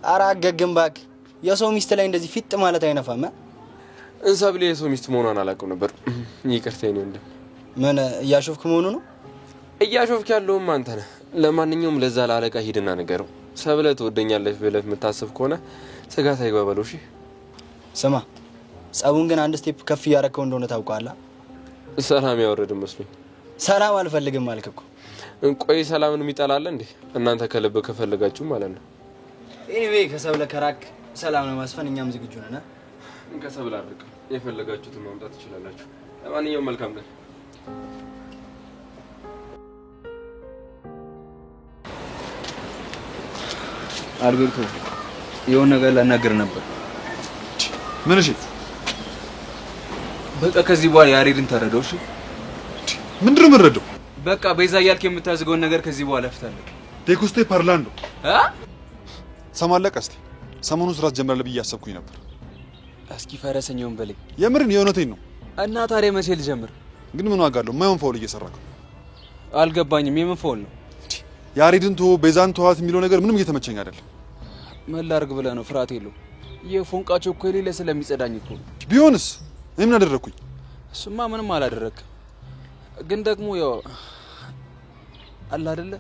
ኧረ አገግም እባክህ። የሰው ሚስት ላይ እንደዚህ ፊጥ ማለት አይነፋም። እንሰብሌ የሰው ሚስት መሆኗን አላውቅም ነበር። ይቅርታ ነው እንዴ። ምን እያሾፍክ መሆኑ ነው? እያሾፍክ ያለውም አንተ ነህ። ለማንኛውም ለዛ ለአለቃ ሂድና ንገረው። ሰብለ ትወደኛለች ብለህ የምታስብ ከሆነ ስጋት አይግባበለው። እሺ ስማ፣ ጸቡን ግን አንድ ስቴፕ ከፍ እያረከው እንደሆነ ታውቃለህ። ሰላም ያወረድ መስሎኝ። ሰላም አልፈልግም አልክ እኮ። ቆይ ሰላምን የሚጠላል እንዴ? እናንተ ከልብ ከፈለጋችሁ ማለት ነው። ኤኒዌይ ከሰብለ ከራክ ሰላም ለማስፈን እኛም ዝግጁ ነን። ከሰብለ አድርግ የፈለጋችሁትን ማምጣት ትችላላችሁ። ለማንኛውም መልካም ቀን። አልቤርቶ የሆነ ነገር ላናገር ነበር። ምን? እሺ በቃ ከዚህ በኋላ ያሬድን ተረዳው። እሺ ምንድነው የምንረዳው? በቃ በዛ ያልክ የምታዝገውን ነገር ከዚህ በኋላ ፍታለህ። ቴኩስቴ ፓርላንዶ ሰማለህ። ቀስቴ ሰሞኑን ስራ ጀምራለህ ብዬ አሰብኩኝ ነበር። እስኪ ፈረሰኛውን በለኝ። የምርን የእውነቴን ነው። እና ታዲያ መቼ ልጀምር? ግን ምን ዋጋ አለው? የማይሆን ፋውል እየሰራክ ነው። አልገባኝም። የምን ፋውል ነው? ያሬድን ተወው ቤዛን ተዋት የሚለው ነገር ምንም እየተመቸኝ አይደለም። ምን ላድርግ ብለህ ነው? ፍርሃት የለውም። የፎንቃቸው እኮ የሌለ ስለሚጸዳኝ እኮ ነው። ቢሆንስ እኔ ምን አደረኩኝ? እሱማ ምንም አላደረግም። ግን ደግሞ ያው አለ አይደለ?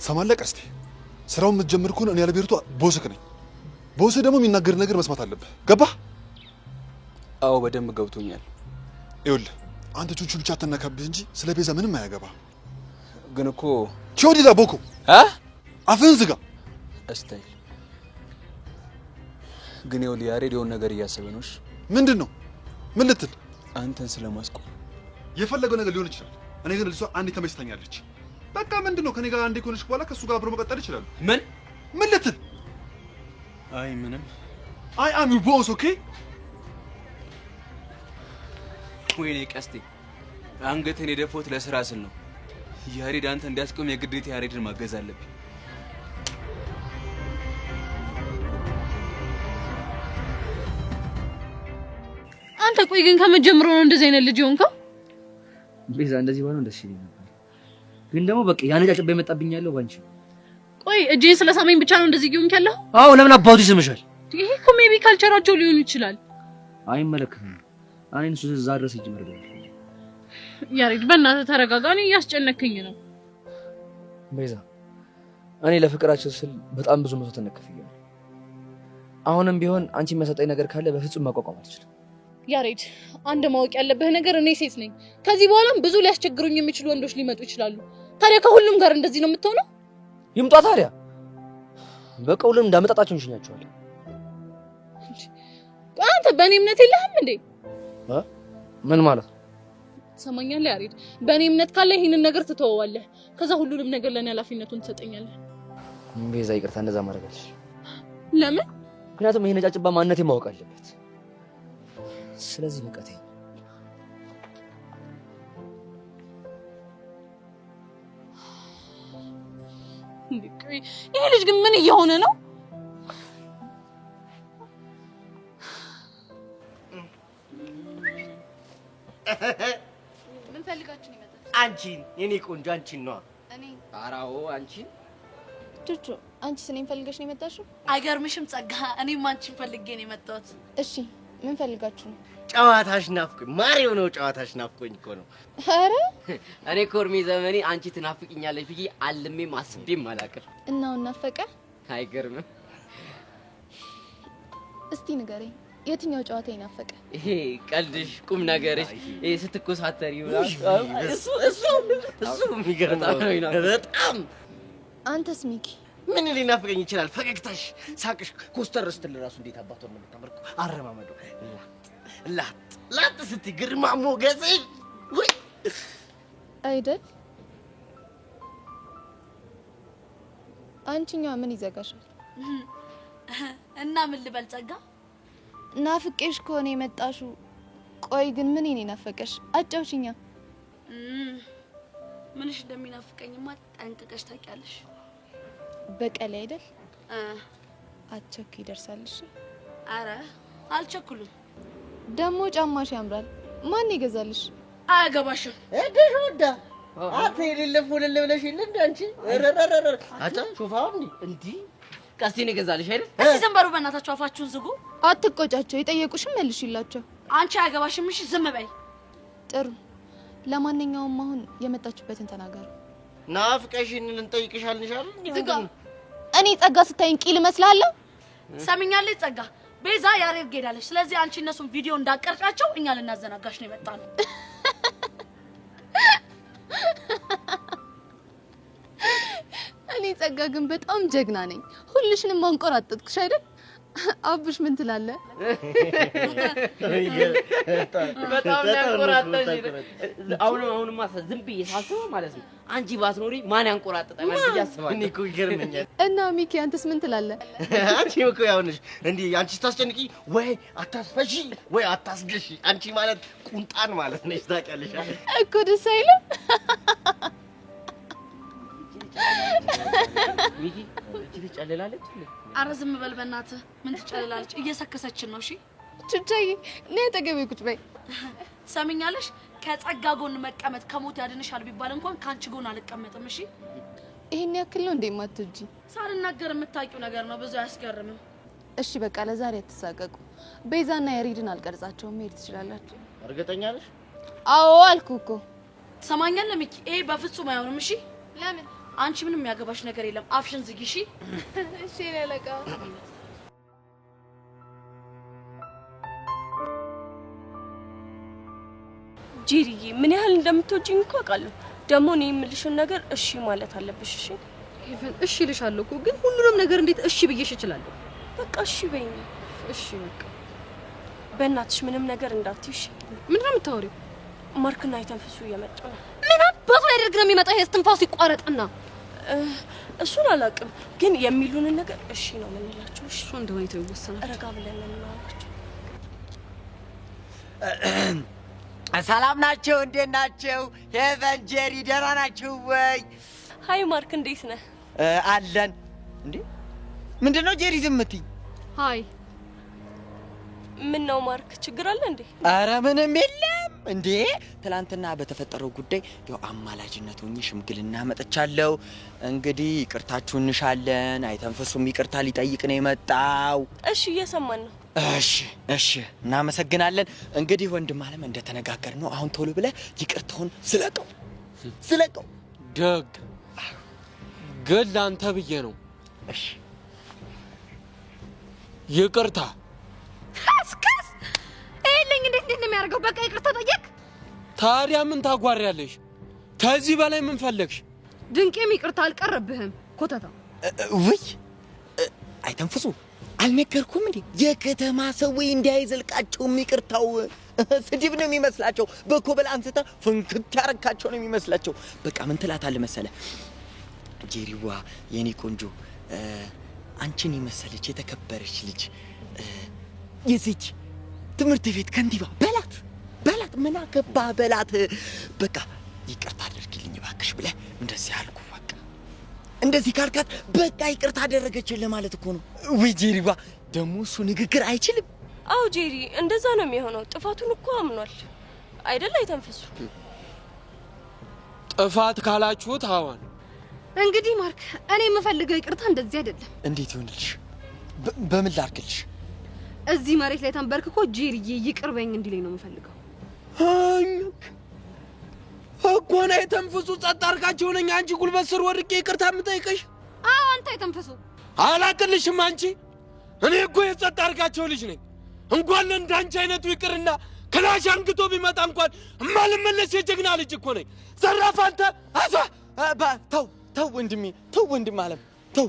ሰማለህ ቀስቴ፣ ስራውን የምትጀምር ከሆነ እኔ አልቤርቶ ቦስክ ነኝ። ቦስህ ደግሞ የሚናገር ነገር መስማት አለብህ። ገባህ? አዎ በደንብ ገብቶኛል። ይኸውልህ አንተ ቹቹ ብቻ አትነካብህ እንጂ ስለ ቤዛ ምንም አያገባህ። ግን እኮ ቾዲላ ቦኮ አፍህን ዝጋ። እስታይል ግን ይኸውልህ ያሬድ የሆነ ነገር እያሰበ ነው። እሺ ምንድን ነው? ምን ልትል? አንተን ስለማስቆም የፈለገው ነገር ሊሆን ይችላል። እኔ ግን ልጅቷ አንዴ ተመችታኛለች። በቃ ምንድነው ከኔ ጋር አንዴ ከሆነች በኋላ ከሱ ጋር አብሮ መቀጠል ይችላል። ምን ልትል? አይ ምንም። አይ አም ዩ ቦስ ኦኬ። ወይኔ ቀስቴ አንገቴን የደፎት ለስራ ስል ነው። ያሬድ አንተ እንዲያስቆም የግዴታ ያሬድን ማገዝ አለብኝ። አንተ ቆይ ግን ከመጀመሩ ነው እንደዚህ አይነት ልጅ ሆንከው? ቤዛ እንደዚህ ባለው ደስ ይለኝ ነበር። ግን ደግሞ በቃ ያነጫጭባ የመጣብኝ ያለው ባንቺ። ቆይ እጄን ስለሳመኝ ብቻ ነው እንደዚህ ይሁን ያለው? አዎ ለምን አባቱ ይስምሻል? ይሄ እኮ ሜቢ ካልቸራቸው ሊሆን ይችላል። አይመለከትም። እኔን እሱ እዛ ድረስ ሂጅ መርገም። ያሬድ በእናትህ ተረጋጋ። እኔ እያስጨነከኝ ነው። ቤዛ እኔ ለፍቅራችን ስል በጣም ብዙ መስዋዕት ተነክፌያለሁ። አሁንም ቢሆን አንቺ የሚያሰጠኝ ነገር ካለ በፍጹም ማቋቋም አልችልም። ያሬድ አንድ ማወቅ ያለብህ ነገር እኔ ሴት ነኝ። ከዚህ በኋላም ብዙ ሊያስቸግሩኝ የሚችሉ ወንዶች ሊመጡ ይችላሉ። ታዲያ ከሁሉም ጋር እንደዚህ ነው የምትሆነው? ይምጣ ታዲያ። በቃ ሁሉም እንዳመጣጣቸው እንሽኛቸዋለን። አንተ በእኔ እምነት የለህም እንዴ? ምን ማለት ነው? ሰማኛለህ ያሬድ፣ በእኔ እምነት ካለ ይሄንን ነገር ትተወዋለህ። ከዛ ሁሉንም ነገር ለኔ ኃላፊነቱን ትሰጠኛለህ። ቤዛ ይቅርታ፣ እንደዛ ማድረግ አልችልም። ለምን? ምክንያቱም ይሄ ነጫጭባ ማንነቴ ማወቅ አለበት። ስለዚህ በቃ ተይ። ይሄ ልጅ ግን ምን እየሆነ ነው? ምን ፈልጋችሁ ነው የመጣችው? አንቺን የኔ ቆንጆ አንቺን ነው። እኔ አራው አንቺን ቹቹ፣ አንቺ እኔን ፈልገሽ ነው የመጣሽው? አይገርምሽም ጸጋ? እኔም አንቺን ፈልጌ ነው የመጣሁት። እሺ ምን ፈልጋችሁ ነው? ጨዋታሽ ናፍቆኝ፣ ማሪው ነው ጨዋታሽ ናፍቆኝ እኮ ነው። ኧረ እኔ እኮ እድሜ ዘመኔ አንቺ ትናፍቅኛለሽ ብዬ አልሜም አስቤም አላውቅም። እና አሁን ናፈቀ? አይገርምም? እስቲ ንገረኝ፣ የትኛው ጨዋታ ይናፈቀ? ይሄ ቀልድሽ፣ ቁም ነገርሽ፣ ይሄ ስትኮሳተሪ ይውላል። እሱ የሚገርም ነው በጣም። አንተስ ሚኪ? ምን ሊናፍቀኝ ይችላል? ፈገግታሽ፣ ሳቅሽ፣ ኮስተር ስትል ራሱ እንዴት አባቷ ነው የምታመርኩ። አረማመዱ ላጥ ስትይ ግርማ ሞገስሽ ወይ አይደል? አንቺኛ ምን ይዘጋሻል? እና ምን ልበል ጸጋ? ናፍቄሽ ከሆነ የመጣሽው። ቆይ ግን ምን ይኔ ናፈቀሽ? አጫውሽኛ። ምንሽ እንደሚናፍቀኝማ ጠንቅቀሽ ታውቂያለሽ። በቀል አይደል? አቸክ ይደርሳልሽ። አረ አልቸኩልም። ደሞ ጫማሽ ያምራል። ማን ይገዛልሽ? አያገባሽም። እደሽ ወዳ አተ የሌለ ፉልል ብለሽ ይል እንደ አንቺ ረረረረ አታ ሹፋው እንዲ ቀስቴን ይገዛልሽ አይደል? እስቲ ዝም በሉ በእናታችሁ፣ አፋችሁን ዝጉ። አትቆጫቸው፣ የጠየቁሽም መልሽላቸው። አንቺ አያገባሽም። እሺ ዝም በይ። ጥሩ። ለማንኛውም አሁን የመጣችበትን ተናገሩ። ናፍቀሽን እንጠይቅሻለን ይሻል። ዝጋ። እኔ ጸጋ ስታይን ቂል መስላለሁ? ሰምኛለች ጸጋ። ቤዛ ያሬድ ሄዳለች። ስለዚህ አንቺ እነሱን ቪዲዮ እንዳቀርጫቸው እኛ ልናዘናጋሽ ነው የመጣነው። እኔ ጸጋ ግን በጣም ጀግና ነኝ። ሁልሽንም ማንቆራጠጥኩሽ አይደል? አብሽ ምን ትላለህ? በጣም ያንቆራጠሽ። አሁንማ ዝም ብዬ ሳስበው ማለት ነው አንቺ ባትኖሪ ማን ያንቆራጠጣል ብዬ አስባለሁ። እኔ እኮ ይገርመኛል። እና ሚኪ አንተስ ምን ትላለህ? አንቺ እኮ ያው ነሽ እንዴ አንቺ ስታስጨንቂ ወይ አታስፈሺ ወይ አታስገሺ። አንቺ ማለት ቁንጣን ማለት ነሽ ታውቂያለሽ እኮ። ደስ አይልም? ሚኪ ትጨልላለች። አረ ዝም በል በእናትህ። ምን ትጨልላለች? እየሰከሰችን ነው። እሺ ቹቻዬ ነይ ተገቢ ቁጭ በይ። ሰምኛለሽ? ከጸጋ ጎን መቀመጥ ከሞት ያድንሻል ቢባል እንኳን ካንቺ ጎን አልቀመጥም። እሺ ይሄን ያክል ነው እንዴ ማትጂ? ሳልናገር የምታውቂው ነገር ነው። ብዙ አያስገርምም። እሺ በቃ ለዛሬ አትሳቀቁ። ቤዛና ያሬድን አልቀርጻቸውም። መሄድ ትችላላችሁ። እርግጠኛ ነሽ? አዎ አልኩ እኮ። ሰማኛለህ ሚኪ? ይሄ በፍጹም አይሆንም። እሺ ለምን? አንቺ ምንም የሚያገባሽ ነገር የለም። አፍሽን ዝጊ። እሺ እሺ ለለቃ ጂሪዬ ምን ያህል እንደምትወጂኝ እኮ አውቃለሁ። ደግሞ እኔ የምልሽን ነገር እሺ ማለት አለብሽ። እሺ ሄቨን፣ እሺ ልሻለሁ እኮ ግን ሁሉንም ነገር እንዴት እሺ ብዬሽ እችላለሁ? በቃ እሺ በይኝ። እሺ በቃ በእናትሽ ምንም ነገር እንዳትይሽ። ምንድን ነው የምታወሪው? ማርክና የተንፈሱ እየመጡ ነው። ምን አባቱ ያደርግ ነው የሚመጣው? ይሄ እስትንፋሱ ይቋረጥና እሱን አላውቅም፣ ግን የሚሉንን ነገር እሺ ነው የምንላቸው። እሺ እንደሆነ ይወሰናል። ረጋ ብለን ነው የምናወራቸው። ሰላም ናቸው? እንዴት ናቸው? ሄቨን፣ ጄሪ ደህና ናቸው ወይ? ሃይ ማርክ፣ እንዴት ነህ? አለን። እንዴ ምንድነው ጄሪ ዝም እትይ? ሃይ ምን ነው ማርክ፣ ችግር አለ እንዴ? አረ ምንም የለም። እንዴ ትላንትና በተፈጠረው ጉዳይ ያው አማላጅነት ሆኜ ሽምግልና መጥቻለሁ። እንግዲህ ይቅርታችሁን እንሻለን። አይተንፈሱም ይቅርታ ሊጠይቅ ነው የመጣው። እሺ እየሰማን ነው። እሺ እናመሰግናለን። እንግዲህ ወንድም አለም እንደተነጋገር ነው። አሁን ቶሎ ብለህ ይቅርታውን ስለቀው። ደግ ግን ላንተ ብዬ ነው። እሺ ይቅርታ ከስከስ ይሄልኝ። እንዴት ነው የሚያደርገው? በቃ ይቅርታ ጠየቅ። ታዲያ ምን ታጓሪያለሽ? ከዚህ በላይ ምን ፈለግሽ? ድንቄም ይቅርታ አልቀረብህም ኮተታ። ውይ አይተንፍሱ አልነገርኩም እንዴ? የከተማ ሰው እንዳይዘልቃቸው ይቅርታው ስድብ ነው የሚመስላቸው። በኮበል አንስታ ፍንክት ያረካቸው ነው የሚመስላቸው። በቃ ምን ትላታለህ መሰለ ጄሪዋ፣ የኔ ቆንጆ አንቺን የመሰለች የተከበረች ልጅ የዚች ትምህርት ቤት ከንቲባ በላት ምን አገባ በላት። በቃ ይቅርታ አድርግልኝ እባክሽ ብለህ እንደዚህ አልኩ። በቃ እንደዚህ ካልካት በቃ ይቅርታ አደረገችልህ ማለት እኮ ነው። ወይ ጄሪዋ ደግሞ እሱ ንግግር አይችልም። አው ጄሪ እንደዛ ነው የሚሆነው። ጥፋቱን እኮ አምኗል አይደል? አይተንፈሱ ጥፋት ካላችሁት አዋን እንግዲህ ማርክ፣ እኔ የምፈልገው ይቅርታ እንደዚህ አይደለም። እንዴት ይሆንልሽ? በምን ላድርግልሽ? እዚህ መሬት ላይ ተንበርክኮ ጄሪዬ ይቅር በይኝ እንዲለኝ ነው የምፈልገው። እኮ ነው የተንፈሱ ጸጥ አድርጋችሁ ነኝ አንቺ ጉልበት ስር ወድቄ ይቅርታ የምጠይቅሽ? አዎ አንተ የተንፈሱ አላቅልሽም። አንቺ እኔ እኮ የጸጥ አድርጋቸው ልጅ ነኝ። እንኳን ለእንዳንቺ አይነቱ ይቅርና ክላሽ አንግቶ ቢመጣ እንኳን እማልመለስ የጀግና ልጅ እኮ ነኝ። ዘራፍ አንተ አፋ ተው ወንድም አለም ተው።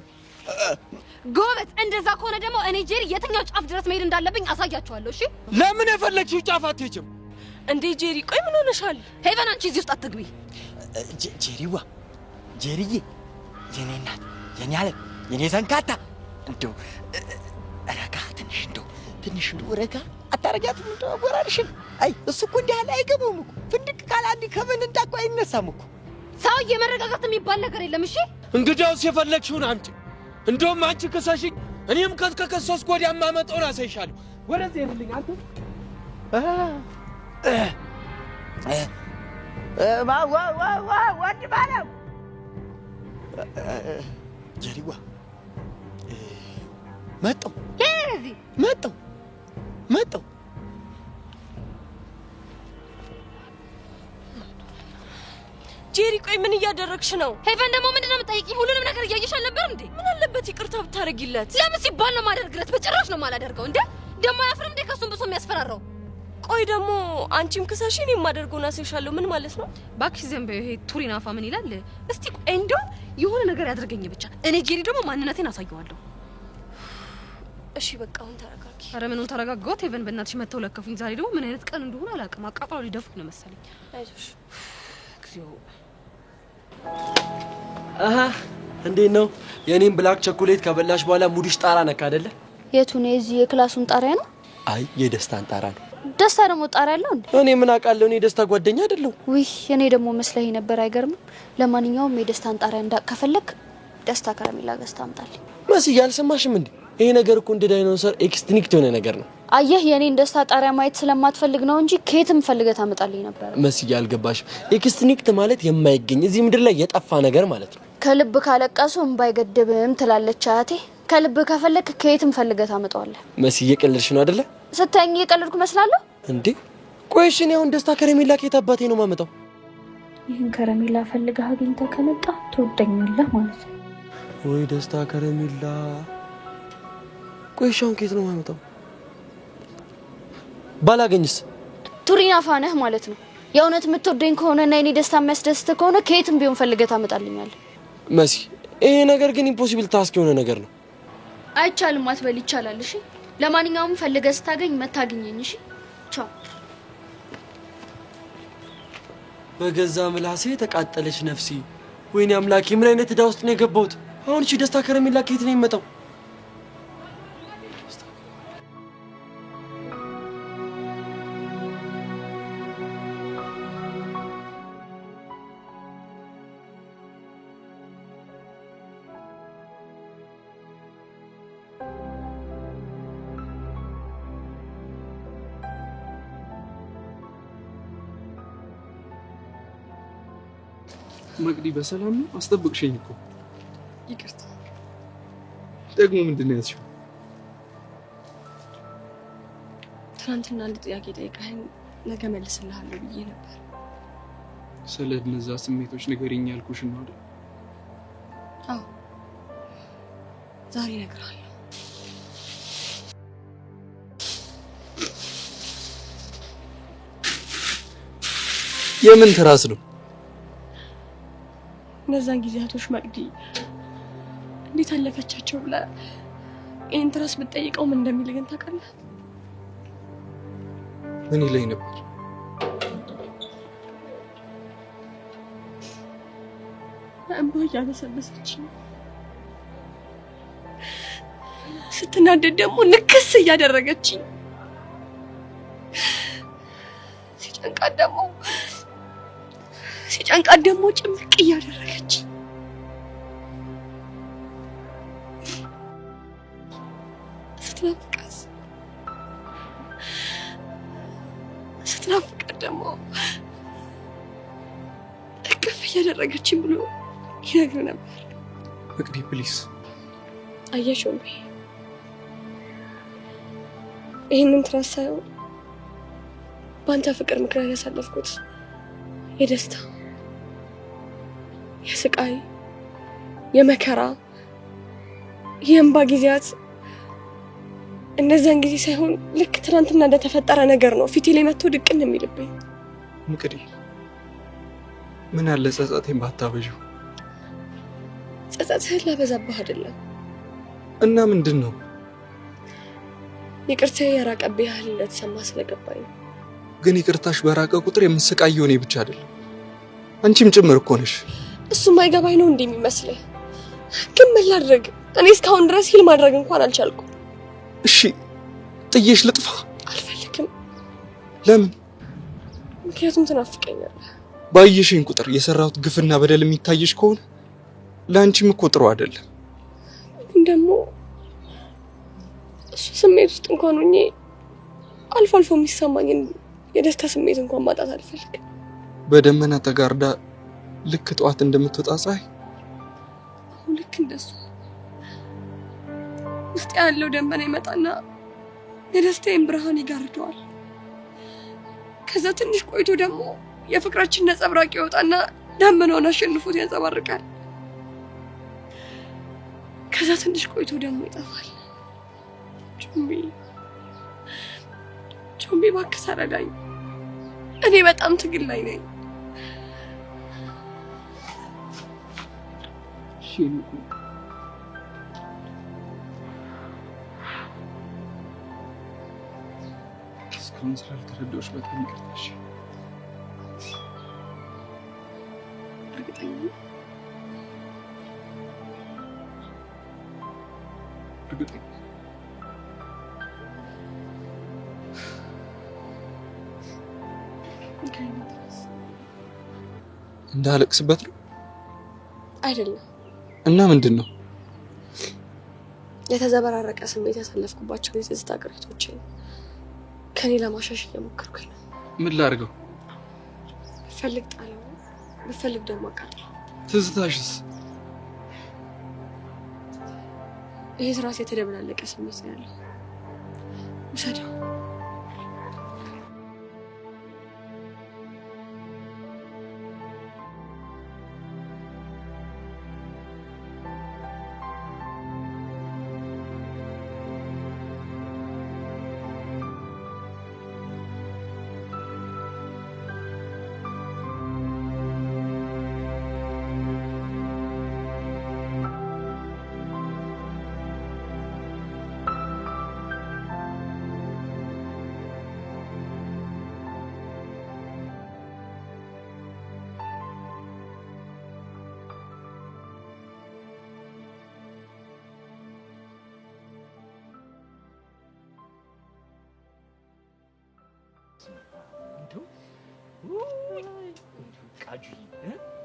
ጎበዝ፣ እንደዛ ከሆነ ደግሞ እኔ ጄሪ የትኛው ጫፍ ድረስ መሄድ እንዳለብኝ አሳያችኋለሁ። እሺ ለምን የፈለግሽው ጫፍ አትሄጂም እንዴ? ጄሪ ቆይ ምን ሆነሻል? ሄቨን አንቺ እዚህ ውስጥ አትግቢ። ጄሪዬ የኔ እናት የኔ አለም የኔ ዘንካታ እንደው ረጋ ትንሽ ረጋ አታረጋትም? እንደው አወራርሽን። አይ እሱ እኮ እንዲህ ያለ አይገባውም እኮ ፍንድቅ ካለ አንድ ከምን እንዳቆ አይነሳም እኮ ሰውዬ መረጋጋት የሚባል ነገር የለም። እሺ እንግዲያውስ የፈለግሽውን አምጪ። እንደውም አንቺ ከሰሽኝ እኔም ከከሰስኩ ወዲያ ማመጣውን አሳይሻለሁ። ወደዚህ ይልኝ አንተ ወንድ ባለው ጀሪዋ መጣሁ ጄሪ ቆይ ምን እያደረግሽ ነው? ሄቨን ደግሞ ምንድን ነው የምጠይቂኝ? ሁሉንም ነገር እያየሽ አልነበር እንዴ? ምን አለበት ይቅርታ ብታረጊለት? ለምን ሲባል ነው ማደርግለት? በጭራሽ ነው ማላደርገው። እንዴ ደግሞ አያፍርም እንዴ ከሱም ብሶ የሚያስፈራራው? ቆይ ደግሞ አንቺም ክሰሽ እኔም ማደርገውን አሳይሻለሁ። ምን ማለት ነው? እባክሽ ዝም በይው። ይሄ ቱሪናፋ ምን ይላል? እስቲ ቆይ እንደው የሆነ ነገር ያድርገኝ ብቻ። እኔ ጄሪ ደግሞ ማንነቴን አሳየዋለሁ። እሺ በቃ አሁን ተረጋጊ። አረ ምኑን ተረጋጋሁት? ሄቨን በእናትሽ መተው ለከፉኝ። ዛሬ ደግሞ ምን አይነት ቀን እንደሆነ አላውቅም። አቃጥለው ሊደፉኝ ነው መሰለኝ። አይዞሽ እግዚኦ። አሃ እንዴት ነው? የኔን ብላክ ቸኮሌት ከበላሽ በኋላ ሙድሽ ጣራ ነካ አይደለ? የቱ ነው? የዚህ የክላሱን ጣሪያ ነው? አይ የደስታን ጣራ ነው። ደስታ ደግሞ ጣሪያ ያለው እንዴ? እኔ ምን አውቃለሁ? እኔ ደስታ ጓደኛ አይደለሁ። ውይ እኔ ደግሞ መስለኝ ነበር። አይገርምም? ለማንኛውም የደስታን ጣሪያ እንዳከፈለክ ደስታ ከረሜላ ገዝታ አምጣልኝ። መስዬ አልሰማሽም እንዴ? ይሄ ነገር እኮ እንደ ዳይኖሰር ኤክስቲንክት የሆነ ነገር ነው። አየህ የኔን ደስታ ጣሪያ ማየት ስለማትፈልግ ነው እንጂ ከየትም ፈልገህ ታመጣልኝ ነበር። መስዬ አልገባሽም? ኤክስቲንክት ማለት የማይገኝ እዚህ ምድር ላይ የጠፋ ነገር ማለት ነው። ከልብ ካለቀሱ እምባ አይገድብም ትላለች አያቴ። ከልብ ከፈለክ ከየትም ፈልገህ ታመጣዋለህ። መስዬ ቀልድሽ ነው አይደለ? ስታይኝ የቀለድኩ መስላለሁ እንዴ? ቆይ እሺ አሁን ደስታ ከረሜላ ከየት አባቴ ነው ማመጣው? ይህን ከረሜላ ፈልገህ አግኝተህ ከመጣ ትወደኛለህ ማለት ነው። ወይ ደስታ ከረሜላ። ቆይ እሺ አሁን ከየት ነው ማመጣው? ባላገኝስ? ቱሪናፋ ነህ ማለት ነው። የእውነት የምትወደኝ ከሆነና የኔ ደስታ የሚያስደስት ከሆነ ከየትም ቢሆን ፈልገህ ታመጣልኛለህ። መሲ ይሄ ነገር ግን ኢምፖሲብል ታስክ የሆነ ነገር ነው። አይቻልም አትበል፣ ይቻላል። እሺ ለማንኛውም ፈልገህ ስታገኝ መታገኘኝ። እሺ ቻው። በገዛ ምላሴ ተቃጠለች ነፍሲ። ወይኔ አምላኬ ምን አይነት ዕዳ ውስጥ ነው የገባሁት? አሁን እሺ ደስታ ከረሜላ ከየት ነው የሚመጣው? መቅዲ በሰላም ነው? አስጠብቅሽኝ እኮ። ይቅርታ። ደግሞ ምንድን ነው ያዝሽው? ትናንትና አንድ ጥያቄ ጠይቀኸኝ ነገ መልስልሃለሁ ብዬ ነበር። ስለ እነዛ ስሜቶች ንገሪኝ ያልኩሽ ነው አይደል? አዎ ዛሬ እነግርሃለሁ። የምን ትራስ ነው? እነዛን ጊዜያቶች መቅዲ እንዴት አለፈቻቸው ብላ ይሄን ትራስ ብትጠይቀው ምን እንደሚል ግን ታውቃለህ? ምን ይለኝ ነበር? እንባ እያበሰበሰች ስትናደድ ደግሞ ንክስ እያደረገችኝ ሲጨንቃት ደግሞ ጭምቅ እያደረገች ስትናፍቃት ደግሞ እቅፍ እያደረገችኝ ብሎ ይነግር ነበር። መቅዲ ፕሊስ። አየሽው እንዴ ይህንን ትራስ ሳይሆን በአንተ ፍቅር ምክንያት ያሳለፍኩት የደስታ የስቃይ የመከራ የእንባ ጊዜያት እነዛን ጊዜ ሳይሆን ልክ ትናንትና እንደተፈጠረ ነገር ነው ፊቴ ላይ መጥቶ ድቅን የሚልብኝ። መቅዲ ምን አለ ጸጸቴን ባታበዢው። ጸጸትህን ላበዛብህ አይደለም። እና ምንድን ነው? ይቅርታዬ የራቀብህ ያህል እንደተሰማ ስለገባኝ። ግን ይቅርታሽ በራቀ ቁጥር የምስቃየው እኔ ብቻ አይደለም አንቺም ጭምር እኮ ነሽ። እሱም አይገባኝ ነው እንደሚመስልህ። ግን ምን ላድርግ? እኔ እስካሁን ድረስ ሂል ማድረግ እንኳን አልቻልኩም። እሺ ጥዬሽ ልጥፋ? አልፈልግም። ለምን? ምክንያቱም ትናፍቀኛለህ። ባየሽኝ ቁጥር የሰራሁት ግፍና በደል የሚታይሽ ከሆነ ለአንቺም እኮ ጥሩ አይደለም። ደግሞ እሱ ስሜት ውስጥ እንኳን ሆኜ አልፎ አልፎ የሚሰማኝን የደስታ ስሜት እንኳን ማጣት አልፈልግም። በደመና ተጋርዳ ልክ ጠዋት እንደምትወጣ ፀሐይ አሁን ልክ እንደሱ ውስጥ ያለው ደመና ይመጣና የደስታዬን ብርሃን ይጋርደዋል። ከዛ ትንሽ ቆይቶ ደግሞ የፍቅራችን ነጸብራቅ ይወጣና ደመናውን አሸንፎት ያንጸባርቃል። ከዛ ትንሽ ቆይቶ ደግሞ ይጠፋል። ቾምቢ እባክህ ተረዳኝ። እኔ በጣም ትግል ላይ ነኝ። እስካሁን ስላልተረዳሁሽ በጣም ይቅርታ። እርግጠኛ እንዳለቅስበት ነው አይደለም? እና ምንድን ነው? የተዘበራረቀ ስሜት ያሳለፍኩባቸው የትዝታ ቅሪቶች ከኔ ለማሻሽ እየሞከርኩኝ ነው። ምን ላድርገው? ብፈልግ ጣለው፣ ብፈልግ ደግሞ አቃጥለው። ትዝታሽስ? ይሄ ራስ የተደበላለቀ ስሜት ነው ያለው። ውሰደው።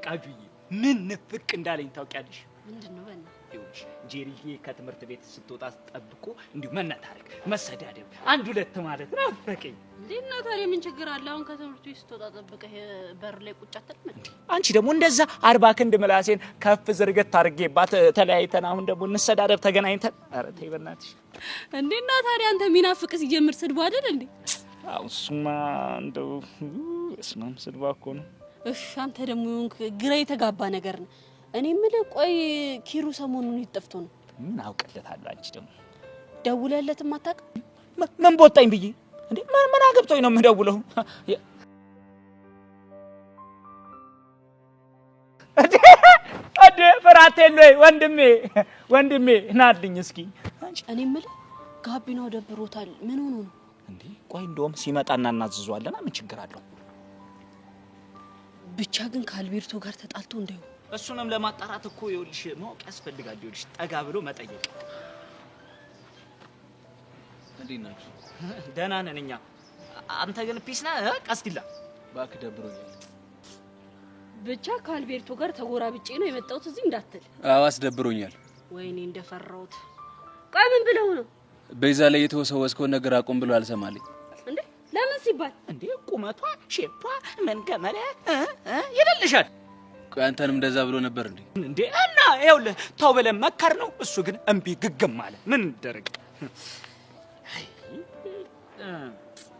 ቃጁዬ ምን ንፍቅ እንዳለኝ ታውቂያለሽ? ምንድነው? በእና ይኸውልሽ ጄሪዬ ከትምህርት ቤት ስትወጣ ጠብቆ እንዲሁ መነታረክ፣ መሰዳደብ፣ አንድ ሁለት ማለት ናፈቀኝ። እንዴ እና ታዲያ ምን ችግር አለ? አሁን ከትምህርት ቤት ስትወጣ ጠብቀህ በር ላይ ቁጭ አትልም እንዴ? አንቺ ደግሞ እንደዛ 40 ክንድ ምላሴን ከፍ ዝርግት አድርጌባት ተለያይተን አሁን ደግሞ እንሰዳደብ ተገናኝተን። ኧረ ተይ በእናትሽ። እንዴ እና ታዲያ አንተ ሚናፍቅ ሲጀምር ስድብ አይደል እንዴ? አው እሱማ እንደው እስማም ስድባ እኮ ነው። እሺ አንተ ደግሞ ግራ የተጋባ ነገር ነው። እኔ የምልህ ቆይ ኪሩ ሰሞኑን ይጠፍቶ ነው? ምን አውቅለታለሁ። አንቺ ደግሞ ደውለለትም አታውቅም? ምን ቦጣኝ ብዬ እንዴ? ምን አገብቶኝ ነው የምደውለው? አደ ፍራቴል ወይ ወንድሜ ናልኝ እስኪ። እኔ የምልህ ጋቢናው ደብሮታል። ምን ሆኖ ነው እንዴ? ቆይ እንደውም ሲመጣና እናዝዟለና ምን ችግር አለው? ብቻ ግን ከአልቤርቶ ጋር ተጣልቶ እንዳይሆን እሱንም ለማጣራት እኮ ይኸውልሽ ማወቅ ያስፈልጋል። ይኸውልሽ ጠጋ ብሎ መጠየቅ። እንዴት ናችሁ? ደህና ነን እኛ። አንተ ግን ፒስ ነህ? ቀስቲላ እባክህ ደብሮኛል። ብቻ ከአልቤርቶ ጋር ተጎራብጬ ነው የመጣሁት እዚህ እንዳትል። አዎ አስደብሮኛል። ወይኔ እንደፈራሁት። ቆይ ምን ብለው ነው? በዛ ላይ የተወሰወስከው ነገር አቁም ብሎ አልሰማልኝ። እንዴ ለምን ሲባል? እንዴ ቁመቷ ሼፓ መንገመለ ይደልሻል። ቆይ አንተንም እንደዛ ብሎ ነበር እንዴ? እንዴ እና ይኸውልህ ተው ብለን መከር ነው። እሱ ግን እምቢ ግግም አለ። ምን ደረቅ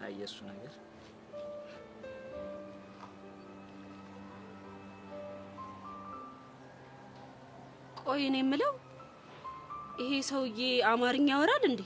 አይ እሱ ነገር። ቆይ እኔ የምለው ይሄ ሰውዬ አማርኛ ያወራል እንዴ?